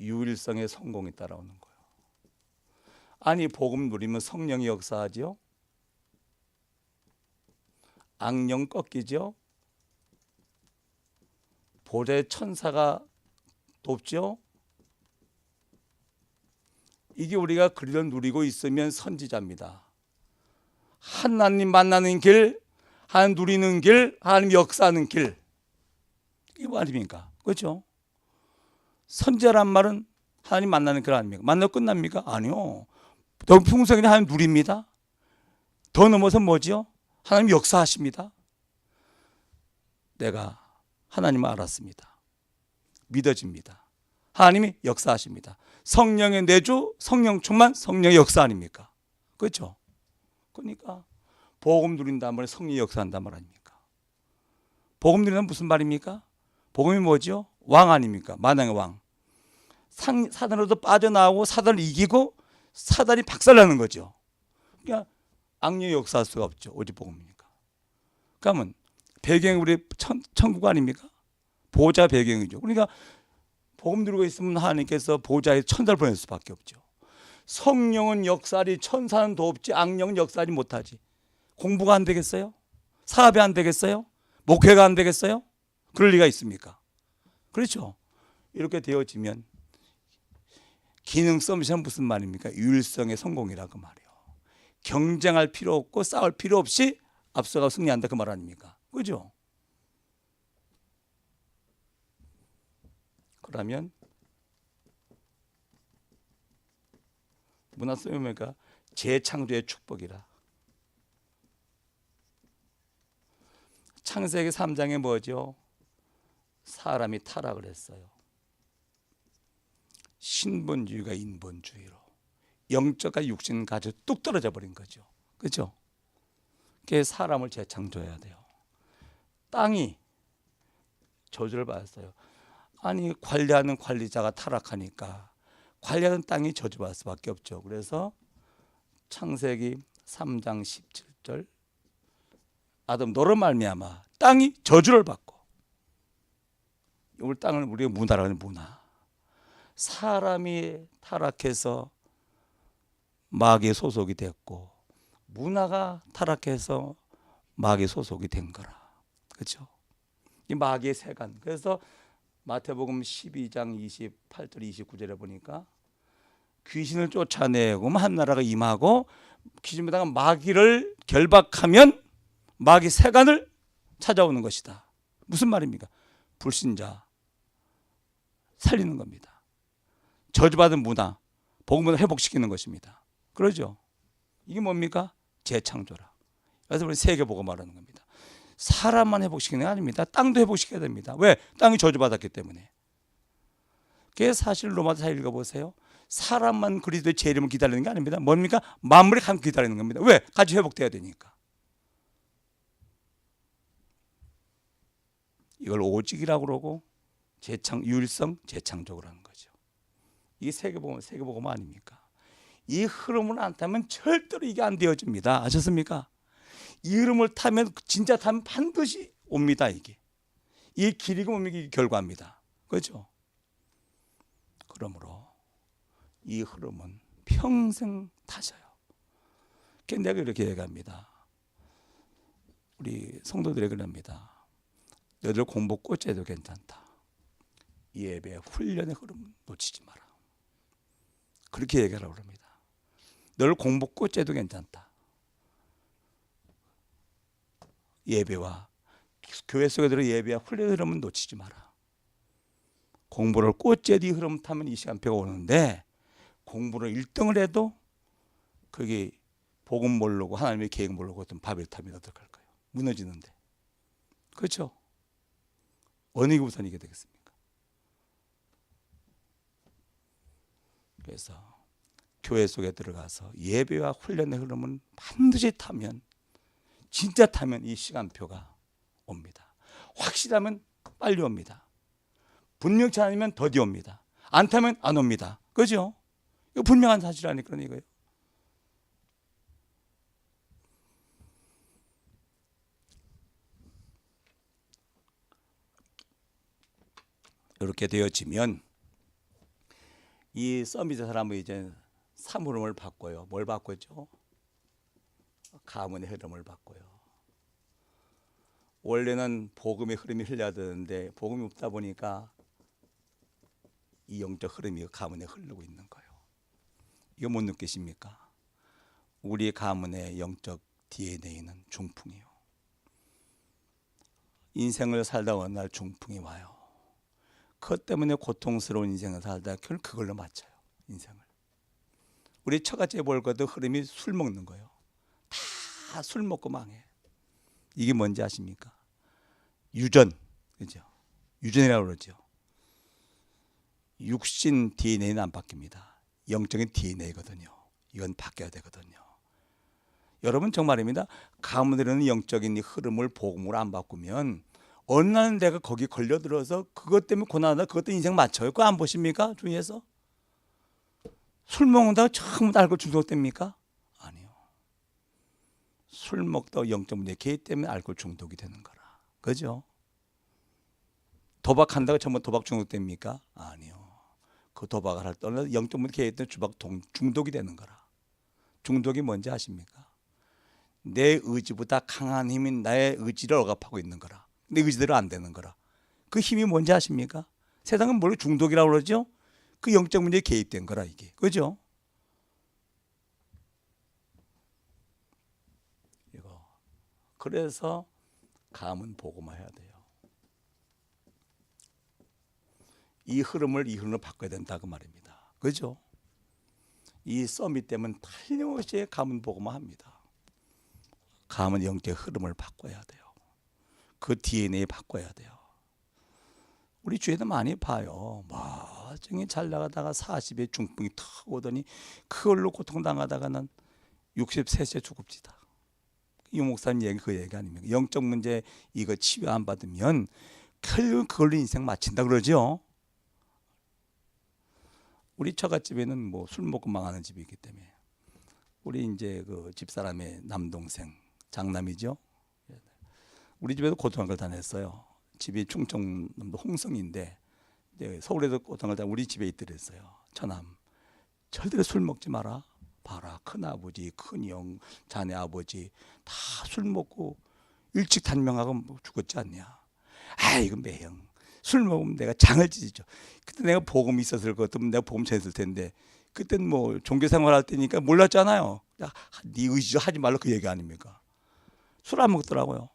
S1: 유일성의 성공이 따라오는 거예요. 아니 복음 누리면 성령이 역사하죠. 악령 꺾이죠. 보좌의 천사가 돕죠. 이게 우리가 그리를 누리고 있으면 선지자입니다. 하나님 만나는 길, 하나님 누리는 길, 하나님 역사하는 길. 이게 뭐 아닙니까? 그렇죠? 선지자란 말은 하나님 만나는 길 아닙니까? 만나고 끝납니까? 아니요. 더 풍성히 하나님 누립니다. 더 넘어서 뭐지요? 하나님 역사하십니다. 내가 하나님을 알았습니다. 믿어집니다. 하나님이 역사하십니다. 성령의 내주, 성령 충만, 성령의 역사 아닙니까? 그렇죠? 그러니까 복음 누린다는 말은 성령이 역사한다는 말 아닙니까? 복음 누린다는 무슨 말입니까? 복음이 뭐죠? 왕 아닙니까? 만왕의 왕. 사단으로도 빠져나오고 사단을 이기고 사단이 박살나는 거죠. 그러니까 악령이 역사할 수가 없죠. 오직 복음이니까. 그러면 배경이 우리 천국 아닙니까? 보좌 배경이죠. 그러니까 복음 누리고 있으면 하나님께서 보좌에 천사를 보낼 수밖에 없죠. 성령은 역사하리 천사는 돕지 악령은 역사하지 못하지. 공부가 안 되겠어요? 사업이 안 되겠어요? 목회가 안 되겠어요? 그럴 리가 있습니까? 그렇죠. 이렇게 되어지면 기능 서밋은 무슨 말입니까? 유일성의 성공이라고 말이에요. 경쟁할 필요 없고 싸울 필요 없이 앞서가 승리한다 그 말 아닙니까? 그죠? 그러면 문화 서밋이니까 재창조의 축복이라. 창세기 3장에 뭐죠? 사람이 타락을 했어요. 신본주의가 인본주의로 영적과 육신 가지고 뚝 떨어져 버린 거죠. 그렇죠? 그래서 사람을 재창조해야 돼요. 땅이 저주를 받았어요. 아니 관리하는 관리자가 타락하니까 관리하는 땅이 저주받을 수밖에 없죠. 그래서 창세기 3장 17절 아담 너로 말미암아 땅이 저주를 받고, 이 땅을 우리가 문화라고 하는 문화. 사람이 타락해서 마귀의 소속이 됐고 문화가 타락해서 마귀의 소속이 된 거라. 그렇죠? 이 마귀의 세간. 그래서 마태복음 12장 28절 29절에 보니까 귀신을 쫓아내고 한 나라가 임하고 귀신보다가 마귀를 결박하면 마귀 세간을 찾아오는 것이다. 무슨 말입니까? 불신자 살리는 겁니다. 저주받은 문화, 복음을 회복시키는 것입니다. 그러죠? 이게 뭡니까? 재창조라. 그래서 우리 세계복음 말하는 겁니다. 사람만 회복시키는 게 아닙니다. 땅도 회복시켜야 됩니다. 왜? 땅이 저주받았기 때문에. 그게 사실 로마서 4 읽어보세요. 사람만 그리스도의 재림을 기다리는 게 아닙니다. 뭡니까? 만물이 함께 기다리는 겁니다. 왜? 같이 회복돼야 되니까. 이걸 오직이라고 그러고 유일성 재창조라고 하는 거죠. 이게 세계복음 아닙니까? 이 흐름을 안 타면 절대로 이게 안 되어집니다. 아셨습니까? 이 흐름을 타면 진짜 타면 반드시 옵니다. 이게 이 길이가 뭡니까? 이게 결과입니다. 그렇죠? 그러므로 이 흐름은 평생 타셔요. 내가 이렇게 얘기합니다. 우리 성도들에게 그럽니다. 너희들 공부 꽂혀도 괜찮다. 예배 훈련의 흐름 놓치지 마라. 그렇게 얘기하라고 합니다. 너를 공부 꽂혀도 괜찮다. 예배와 교회 속에 들어 예배와 훈련의 흐름은 놓치지 마라. 공부를 꽂혀도 이 흐름 타면 이 시간표가 오는데 공부를 1등을 해도 그게 복음 모르고 하나님의 계획 모르고 어떤 바벨탑이 어떡할까요? 무너지는데. 그렇죠? 어느 게 우선이게 되겠습니까? 그래서 교회 속에 들어가서 예배와 훈련의 흐름은 반드시 타면, 진짜 타면 이 시간표가 옵니다. 확실하면 빨리 옵니다. 분명치 않으면 더디 옵니다. 안 타면 안 옵니다. 그죠? 이거 분명한 사실 아니까 이거예요. 이렇게 되어지면 이 서밋의 사람은 이제 사물음을 바꿔요. 뭘 바꿨죠? 가문의 흐름을 바꿔요. 원래는 복음의 흐름이 흘러야 되는데 복음이 없다 보니까 이 영적 흐름이 가문에 흐르고 있는 거예요. 이거 못 느끼십니까? 우리 가문의 영적 DNA는 중풍이에요. 인생을 살다 어느 날 중풍이 와요. 그것 때문에 고통스러운 인생을 살다 결국 그걸로 맞춰요. 인생을. 우리 처갓집에 볼 것도 흐름이 술 먹는 거예요. 다 술 먹고 망해. 이게 뭔지 아십니까? 유전. 그죠? 유전이라고 그러죠. 육신 DNA는 안 바뀝니다. 영적인 DNA거든요. 이건 바뀌어야 되거든요. 여러분 정말입니다. 가문들은 영적인 흐름을 복음으로 안 바꾸면 어느 날 내가 거기 걸려들어서 그것 때문에 고난하다 그것 때문에 인생 맞춰요. 그거 안 보십니까? 주위에서 술 먹는다고 처음부터 알코올 중독됩니까? 아니요. 술 먹다가 영적 문제 개입 때문에 알코올 중독이 되는 거라. 그죠? 도박한다고 전부 도박 중독됩니까? 아니요. 그 도박을 할 때는 영적 문제 개입 때문에 중독이 되는 거라. 중독이 뭔지 아십니까? 내 의지보다 강한 힘이 나의 의지를 억압하고 있는 거라. 내 의지대로 안 되는 거라. 그 힘이 뭔지 아십니까? 세상은 뭘 중독이라고 그러죠? 그 영적 문제에 개입된 거라 이게. 그죠? 이거. 그래서 가문 복음화해야 돼요. 이 흐름을 바꿔야 된다 그 말입니다. 그죠? 이 서밋 때문에 틀림없이 가문 복음화합니다. 가문 영적 흐름을 바꿔야 돼요. 그 DNA 바꿔야 돼요. 우리 주위에도 많이 봐요. 멀쩡히 잘 나가다가 40에 중풍이 탁 오더니 그걸로 고통당하다가는 63세 죽읍시다. 이 목사님 얘기 그 얘기 아닙니까? 영적 문제 이거 치유 안 받으면 결국 그걸로 인생 마친다 그러죠. 우리 처갓집에는 뭐 술 먹고 망하는 집이기 때문에 우리 이제 그 집사람의 남동생 장남이죠. 우리 집에도 고등학교를 다녔어요. 집이 충청남도 홍성인데 서울에도 고등학교를 다니 우리 집에 있더랬어요. 처남. 절대로 술 먹지 마라. 봐라, 큰아버지, 큰형, 자네 아버지 다 술 먹고 일찍 단명하고 죽었지 않냐. 아, 이건 매형. 술 먹으면 내가 장을 찢죠. 그때 내가 복음이 있었을 것 같으면 내가 복음 전했을 텐데 그때는 뭐 종교생활 할 때니까 몰랐잖아요. 네 의지 하지 말라 그 얘기 아닙니까? 술 안 먹더라고요.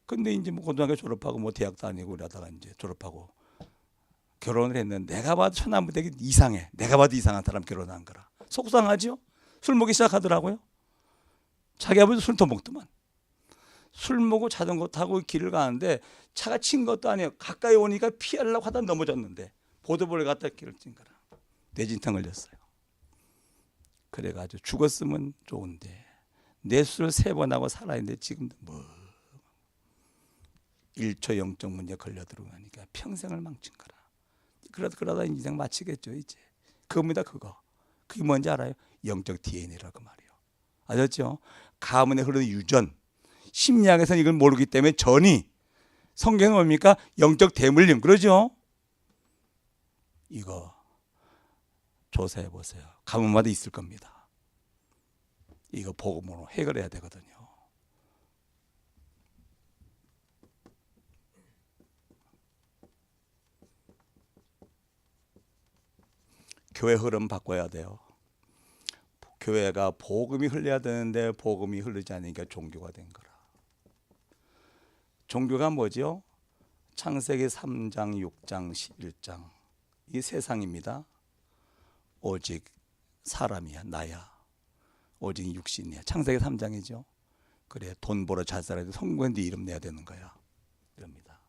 S1: 근데 이제 뭐 고등학교 졸업하고 뭐 대학 다니고 그러다가 이제 졸업하고 결혼을 했는데 내가 봐도 처남부 되게 이상해. 내가 봐도 이상한 사람 결혼한 거라. 속상하죠? 술 먹기 시작하더라고요. 자기 아버지 술 더 먹더만. 술 먹고 자전거 타고 길을 가는데 차가 친 것도 아니에요. 가까이 오니까 피하려고 하다 넘어졌는데 보도블에 갖다 길을 찐 거라. 뇌진탕 걸렸어요. 그래가지고 죽었으면 좋은데 내 술 3번 하고 살아있는데 지금도 뭐 1초 영적 문제 걸려 들어가니까 평생을 망친 거라. 그러다 인생 마치겠죠 이제. 그겁니다 그거. 그게 뭔지 알아요? 영적 DNA라고 말이에요. 아셨죠? 가문에 흐르는 유전. 심리학에서는 이걸 모르기 때문에 전이. 성경은 뭡니까? 영적 대물림. 그러죠? 이거 조사해 보세요. 가문마다 있을 겁니다. 이거 복음으로 해결해야 되거든요. 교회 흐름 바꿔야 돼요. 교회가 복음이 흘러야 되는데 복음이 흐르지 않으니까 종교가 된 거라. 종교가 뭐죠? 창세기 3장, 6장, 11장 이 세상입니다. 오직 사람이야, 나야. 오직 육신이야. 창세기 3장이죠. 그래, 돈 벌어 잘 살아야 돼. 성공했는데 이름 내야 되는 거야. 이럽니다.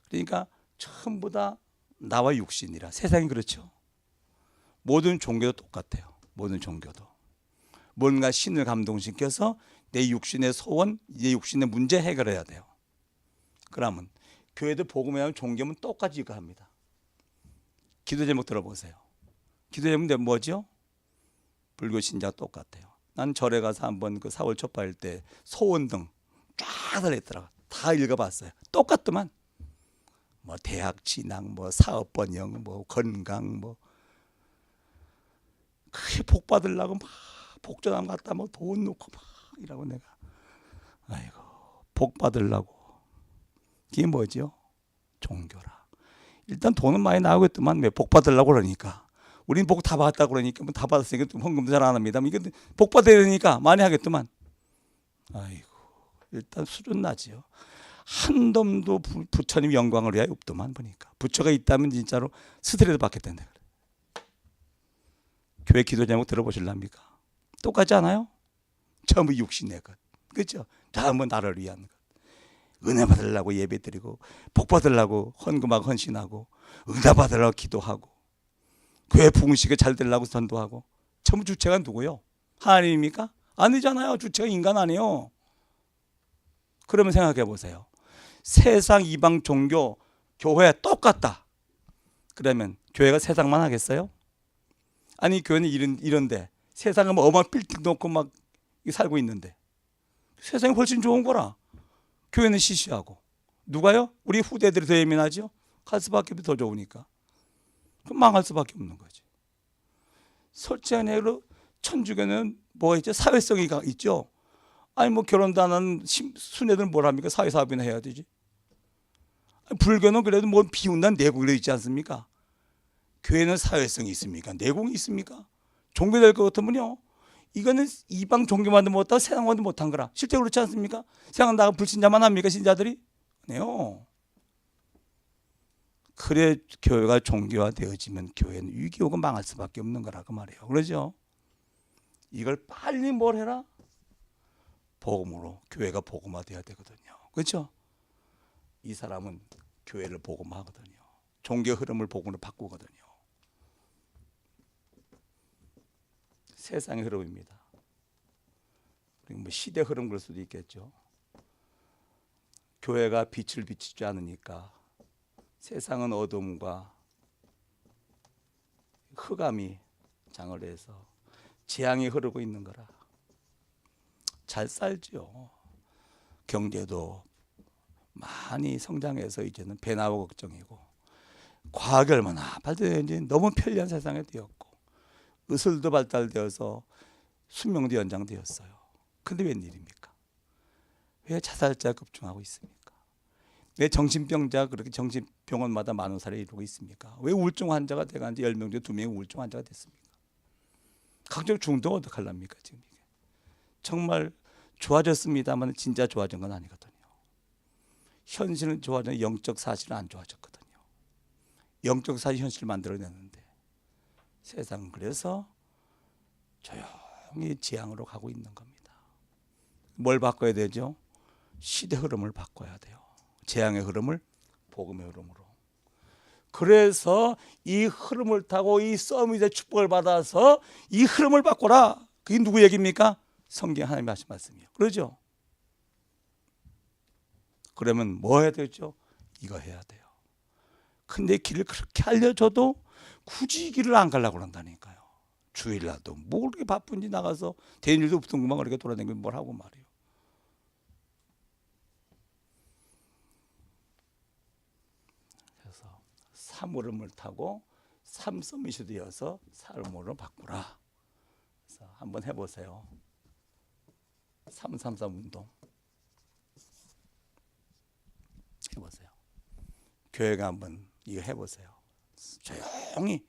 S1: 그러니까 전부 다 나와 육신이라. 세상이 그렇죠. 모든 종교도 똑같아요. 모든 종교도. 뭔가 신을 감동시켜서 내 육신의 소원, 내 육신의 문제 해결해야 돼요. 그러면 교회도 복음에 하면 종교면 똑같이 이거 합니다. 기도 제목 들어보세요. 기도 제목 뭐죠? 불교 신자 똑같아요. 난 절에 가서 한번 그 4월 초파일 때 소원등 쫙 달렸더라고. 다 읽어봤어요. 똑같더만. 뭐 대학 진학, 뭐 사업 번영, 뭐 건강, 뭐 크게 복 받으려고 막 복전함 갖다 뭐 돈 놓고 막 이라고 내가 아이고 복 받으려고 이게 뭐죠? 종교라. 일단 돈은 많이 나오겠지만 왜 복 받으려고 그러니까 우린 복 다 받았다 그러니까 뭐 다 받았으니까 헌금도 잘 안 합니다. 이게 복 받아야 되니까 많이 하겠더만. 아이고 일단 수준 나지요. 한 덤도 부처님 영광을 위하여 없더만 보니까 부처가 있다면 진짜로 스트레스 받겠다는데 그래. 교회 기도 제목 들어보실랍니까? 똑같지 않아요? 전부 육신의 것. 그렇죠? 다음은 나를 위한 것. 은혜 받으려고 예배 드리고 복 받으려고 헌금하고 헌신하고 은혜 받으려고 기도하고 교회 부흥식에 잘 되려고 전도하고 전부 주체가 누구요? 하나님입니까? 아니잖아요. 주체가 인간 아니에요. 그러면 생각해 보세요. 세상 이방 종교 교회 똑같다. 그러면 교회가 세상만 하겠어요? 아니 교회는 이런데 세상은 뭐 어마어마한 빌딩 놓고 막 살고 있는데 세상이 훨씬 좋은 거라. 교회는 시시하고 누가요? 우리 후대들이 더 예민하죠. 갈 수밖에 더 좋으니까 그럼 망할 수밖에 없는 거지. 솔직한 얘기로 천주교는 뭐가 있죠? 사회성이 있죠. 아니 뭐 결혼도 안 한 순애들은 뭘 합니까? 사회사업이나 해야 되지. 불교는 그래도 뭐 비운다는 내국이 있지 않습니까? 교회는 사회성이 있습니까? 내공이 있습니까? 종교될 것 같으면요. 이거는 이방 종교만도 못하고 세상만도 못한 거라. 실제 그렇지 않습니까? 세상 나가 불신자만 합니까? 신자들이? 아니요. 그래 교회가 종교화되어지면 교회는 위기 오고 망할 수밖에 없는 거라고 말이에요. 그러죠? 이걸 빨리 뭘 해라? 복음으로 교회가 복음화돼야 되거든요. 그렇죠? 이 사람은 교회를 복음화하거든요. 종교 흐름을 복음으로 바꾸거든요. 세상의 흐름입니다. 그리고 뭐 시대 흐름 그럴 수도 있겠죠. 교회가 빛을 비추지 않으니까 세상은 어둠과 흑암이 장을 해서 재앙이 흐르고 있는 거라. 잘 살죠. 경제도 많이 성장해서 이제는 배 나오고 걱정이고, 과학이 얼마나 발달되는지 너무 편리한 세상에 되었고, 의술도 발달되어서 수명도 연장되었어요. 근데 웬일입니까? 왜 자살자가 급증하고 있습니까? 왜 정신병자가 그렇게 정신병원마다 많은 사례를 이루고 있습니까? 왜 우울증 환자가 돼간 지 10명 중에 2명이 우울증 환자가 됐습니까? 각종 중독 어떡하랍니까? 지금 이게 정말 좋아졌습니다만 진짜 좋아진 건 아니거든요. 현실은 좋아졌는데 영적 사실은 안 좋아졌거든요. 영적 사실 현실을 만들어내는데 세상은 그래서 조용히 재앙으로 가고 있는 겁니다. 뭘 바꿔야 되죠? 시대 흐름을 바꿔야 돼요. 재앙의 흐름을 복음의 흐름으로. 그래서 이 흐름을 타고 이 서밋의 축복을 받아서 이 흐름을 바꿔라. 그게 누구 얘기입니까? 성경 하나님 하신 말씀이에요. 그러죠? 그러면 뭐 해야 되죠? 이거 해야 돼요. 근데 길을 그렇게 알려줘도 굳이 길을 안 가려고 그런다니까요. 주일날도 뭐 그렇게 바쁜지 나가서 되는 일도 없던구만 그렇게 돌아다니고 뭘 하고 말이에요. 그래서 삶흐름을 타고 삶서밋이 되어서 삶으로 바꾸라. 그래서 한번 해보세요. 333 운동 해보세요. 교회가 한번 이거 해보세요. 조용히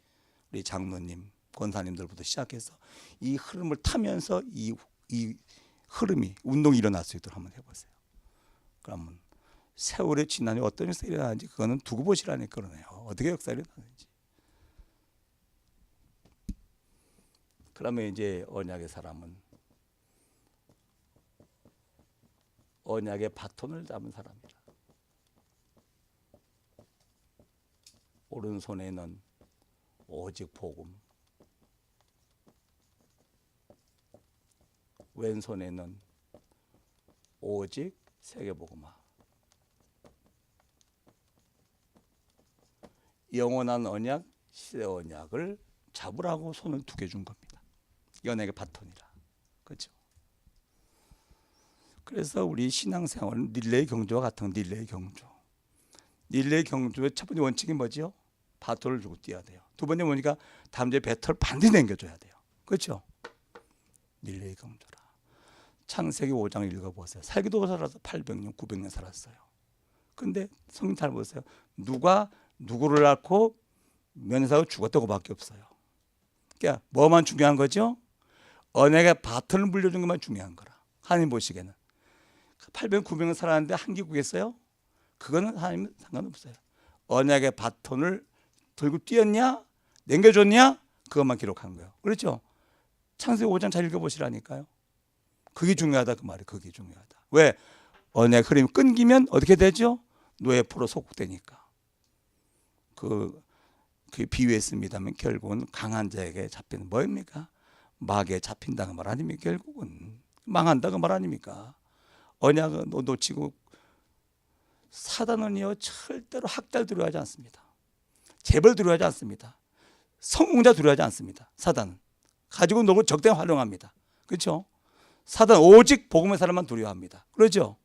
S1: 우리 장로님, 권사님들부터 시작해서 이 흐름을 타면서 이 흐름이 운동이 일어날 수 있도록 한번 해보세요. 그러면 세월의 지난이 어떤 역사가 일어나는지 그거는 두고 보시라니까 그러네요. 어떻게 역사가 일어나는지. 그러면 이제 언약의 사람은 언약의 바톤을 잡은 사람이라. 오른손에는 오직 복음, 왼손에는 오직 세계복음화. 영원한 언약, 시대 언약을 잡으라고 손을 두 개 준 겁니다. 연예계 바톤이라. 그렇죠? 그래서 우리 신앙생활은 릴레이 경주와 같은 릴레이 경주. 릴레이 경주의 첫 번째 원칙이 뭐죠? 바톤을 주고 뛰어야 돼요. 두 번째 뭐니까 다음 주에 배터를 반드시 남겨줘야 돼요. 그렇죠? 릴레이 경주라. 창세기 5장 읽어보세요. 살기도 살아서 800년, 900년 살았어요. 근데 성경 잘 보세요. 누가 누구를 낳고 면사하고 죽었다고 밖에 없어요. 그러니까 뭐만 중요한 거죠? 언약의 바톤을 물려준 것만 중요한 거라. 하나님 보시기에는 800, 900년 살았는데 한 기국했어요? 그거는 하나님은 상관없어요. 언약의 바톤을 들고 뛰었냐? 남겨줬냐? 그것만 기록한 거예요. 그렇죠? 창세기 5장 잘 읽어보시라니까요. 그게 중요하다 그 말이에요. 그게 중요하다. 왜? 언약 흐름이 끊기면 어떻게 되죠? 노예포로 소국되니까. 그 비유했습니다면 결국은 강한 자에게 잡히는 뭐입니까? 마귀에 잡힌다는 말 아닙니까? 결국은 망한다는 말 아닙니까? 언약은 놓치고 사단은요 절대로 학달 두려워하지 않습니다. 재벌 두려워하지 않습니다. 성공자 두려워하지 않습니다. 사단은 가지고 놀고 적당히 활용합니다. 그렇죠? 사단 오직 복음의 사람만 두려워합니다. 그렇죠?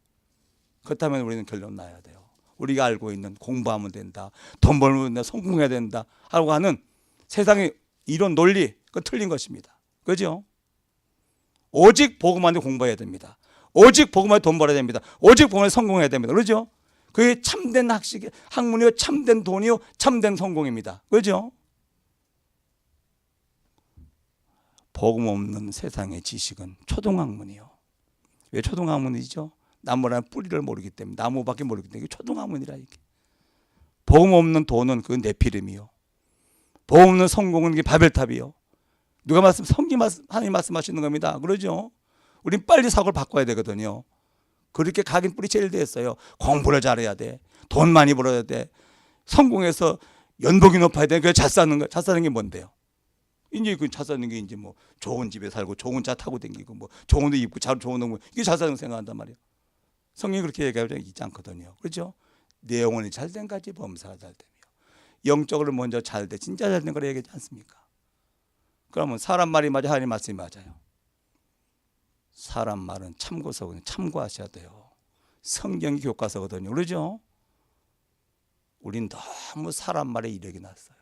S1: 그렇다면 우리는 결론 나야 돼요. 우리가 알고 있는 공부하면 된다, 돈 벌면 된다, 성공해야 된다 하고 하는 세상의 이런 논리, 그건 틀린 것입니다. 그렇죠? 오직 복음만에 공부해야 됩니다. 오직 복음만에 돈 벌어야 됩니다. 오직 복음만에 성공해야 됩니다. 그렇죠? 그게 참된 학문이요, 참된 돈이요, 참된 성공입니다. 그렇죠? 복음 없는 세상의 지식은 초등학문이요. 왜 초등학문이죠? 나무라는 뿌리를 모르기 때문에, 나무밖에 모르기 때문에 이게 초등학문이라. 이게 복음 없는 돈은 그건 네피림이요. 복음 없는 성공은 이게 바벨탑이요. 누가 하나님 말씀하시는 겁니다. 그러죠? 우린 빨리 사고를 바꿔야 되거든요. 그렇게 각인 뿌리 제일 됐어요. 공부를 잘해야 돼. 돈 많이 벌어야 돼. 성공해서 연봉이 높아야 돼. 그래서 잘 사는 거. 잘 사는 게 뭔데요? 이제 그 잘 사는 게 이제 뭐 좋은 집에 살고 좋은 차 타고 다니고 뭐 좋은 데 입고 좋은 거 이게 잘 사는 거 생각한단 말이에요. 성경이 그렇게 얘기하지 있지 않거든요. 그렇죠? 내 영혼이 잘된 가지 범사가 잘되며 영적으로 먼저 잘돼 진짜 잘된 걸 얘기하지 않습니까? 그러면 사람 말이 맞아, 하나님 말씀이 맞아요? 사람 말은 참고서거든요. 참고하셔야 돼요. 성경이 교과서거든요. 그러죠? 우린 너무 사람 말에 이력이 났어요.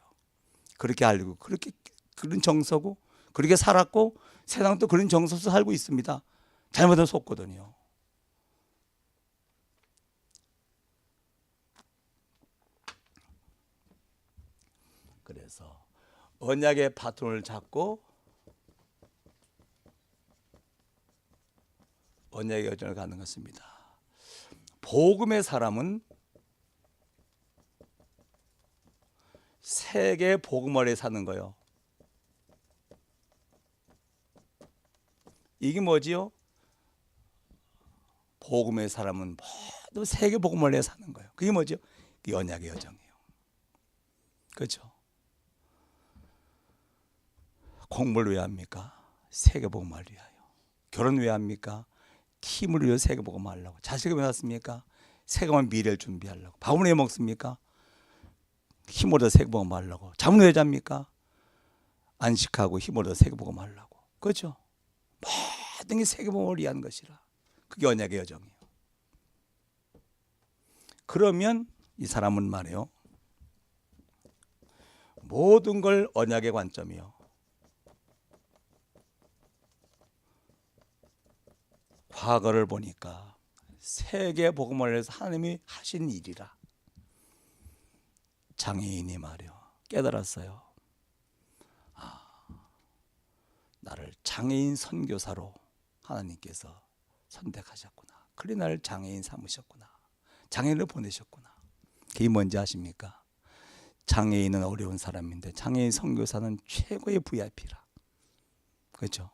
S1: 그렇게 알고 그렇게 그런 정서고 그렇게 살았고 세상도 그런 정서로 살고 있습니다. 잘못은 속거든요. 그래서 언약의 바톤을 잡고 언약의 여정을 가는 것입니다. 복음의 사람은 세계 복음 아래 사는 거예요. 이게 뭐지요? 복음의 사람은 모두 세계 복음 아래 사는 거예요. 그게 뭐죠? 그게 언약의 여정이에요. 그렇죠? 공부를 왜 합니까? 세계 복음을 위하여. 결혼 왜 합니까? 팀을 위해 세계 복음을 하려고. 자식을 왜 낳습니까? 세계만 미래를 준비하려고. 밥은 왜 먹습니까? 힘으로 세계 복음을 하려고. 잠은 왜 잡니까? 안식하고 힘으로 세계 복음을 하려고. 그렇죠? 모든 게 세계 복음을 위한 것이라. 그게 언약의 여정이에요. 그러면 이 사람은 말이에요. 모든 걸 언약의 관점이요. 과거를 보니까 세계 복음을 위해서 하나님이 하신 일이라. 장애인이 말이요. 깨달았어요. 나를 장애인 선교사로 하나님께서 선택하셨구나. 그래 나를 장애인 삼으셨구나. 장애인을 보내셨구나. 그게 뭔지 아십니까? 장애인은 어려운 사람인데 장애인 선교사는 최고의 VIP라. 그렇죠?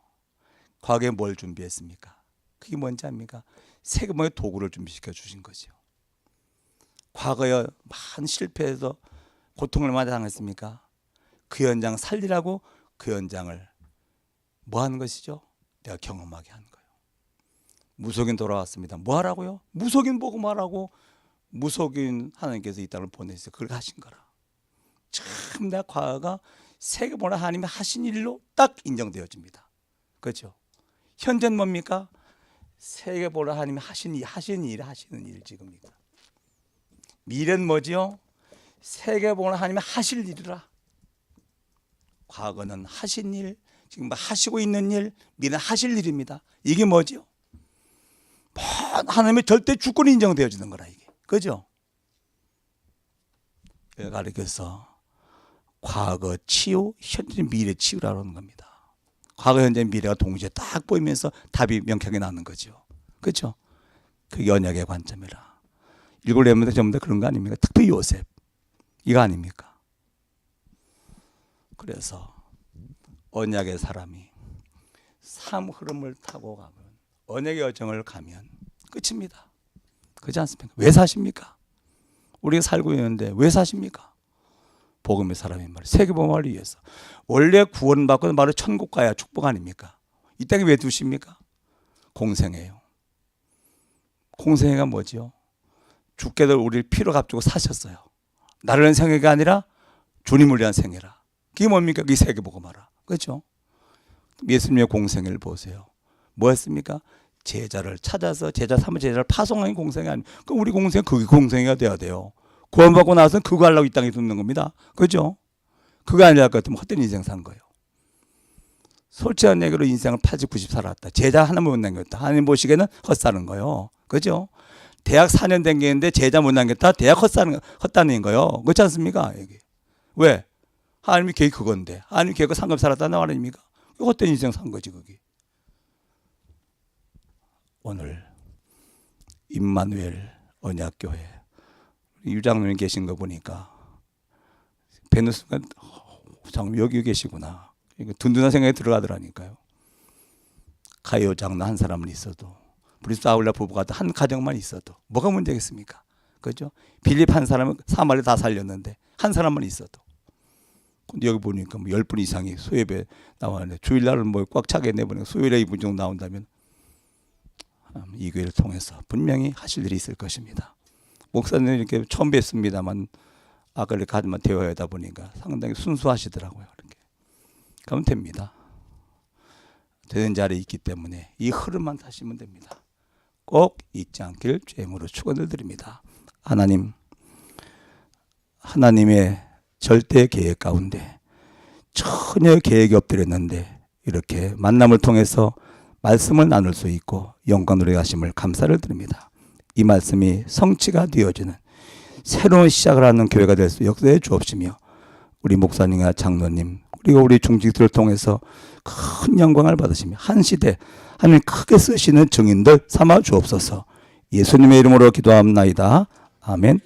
S1: 과거에 뭘 준비했습니까? 그게 뭔지 압니까? 세계복음의 도구를 준비시켜 주신 거죠. 과거에 많은 실패해서 고통을 많이 당했습니까? 그 현장 살리라고 그 현장을 뭐 하는 것이죠? 내가 경험하게 하는 거예요. 무속인 돌아왔습니다. 뭐 하라고요? 무속인 보고 말하고 무속인 하나님께서 이 땅을 보내서 그걸 하신 거라. 참 내가 과거가 세계보다 하나님이 하신 일로 딱 인정되어집니다. 그렇죠? 현재는 뭡니까? 세계보다 하나님이 하시는 일 지금입니다. 미래는 뭐지요? 세계보다 하나님이 하실 일이라. 과거는 하신 일, 지금 하시고 있는 일, 미래는 하실 일입니다. 이게 뭐지요? 하나님의 절대 주권이 인정되어지는 거라 이게. 그죠? 가르쳐서 과거 치유, 현재 미래 치유라는 겁니다. 과거, 현재, 미래가 동시에 딱 보이면서 답이 명확하게 나는 거죠. 그렇죠? 그게 언약의 관점이라. 일곱 레몬드 전부 다 그런 거 아닙니까? 특히 요셉. 이거 아닙니까? 그래서 언약의 사람이 삶 흐름을 타고 가면 언약의 여정을 가면 끝입니다. 그렇지 않습니까? 왜 사십니까? 우리가 살고 있는데 왜 사십니까? 복음의 사람인 말이에요. 세계복음을 위해서. 원래 구원받고 바로 천국 가야 축복 아닙니까? 이 땅에 왜 두십니까? 공생애요. 공생애가 뭐지요? 주께서 우리를 피로 값주고 사셨어요. 나를 위한 생애가 아니라 주님을 위한 생애라. 그게 뭡니까? 그게 세계복음하라. 그렇죠? 예수님의 공생애를 보세요. 뭐였습니까? 제자를 찾아서 제자 삼은 제자를 파송하는 공생애 아니에요. 그럼 우리 공생애 그게 공생애가 돼야 돼요. 구원받고 나서는 그거 하려고 이 땅에 두는 겁니다. 그죠? 그거 아니랄 것 같으면 헛된 인생 산 거예요. 솔직한 얘기로 인생을 80, 90 살았다. 제자 하나 못 남겼다. 하나님 보시기에는 헛사는 거예요. 그죠? 대학 4년 댕기는데 제자 못 남겼다. 대학 헛다는 거예요. 그렇지 않습니까? 이게. 왜? 하나님이 계획 그건데. 하나님이 계획 상급 살았다는 말입니까? 헛된 인생 산 거지 그게. 오늘 임마누엘 언약교회 유장로님 계신 거 보니까 뵙는 순간 장 여기 계시구나. 든든한 생각이 들어가더라니까요. 가요 장로 한 사람은 있어도 브리스 아울라 부부가 한 가정만 있어도 뭐가 문제겠습니까? 그죠? 빌립 한 사람은 사마리 다 살렸는데 한 사람만 있어도. 근데 여기 보니까 뭐 10분 이상이 수협에 나왔는데 주일날은 뭐 꽉 차게 내보내고 수요일에 2분 정도 나온다면 이 교회를 통해서 분명히 하실 일이 있을 것입니다. 목사님 이렇게 처음 뵙습니다만 아까 이렇게 하지만 대화하다 보니까 상당히 순수하시더라고요. 이렇게. 그러면 됩니다. 되는 자리에 있기 때문에 이 흐름만 타시면 됩니다. 꼭 잊지 않길 주임으로 축원을 드립니다. 하나님의 절대 계획 가운데 전혀 계획이 엎드렸는데 이렇게 만남을 통해서 말씀을 나눌 수 있고 영광으로 하심을 감사를 드립니다. 이 말씀이 성취가 되어지는 새로운 시작을 하는 교회가 될 수 역사해 주옵시며 우리 목사님과 장로님 그리고 우리 중직들을 통해서 큰 영광을 받으시며 한 시대 하나님 크게 쓰시는 증인들 삼아 주옵소서. 예수님의 이름으로 기도합나이다. 아멘.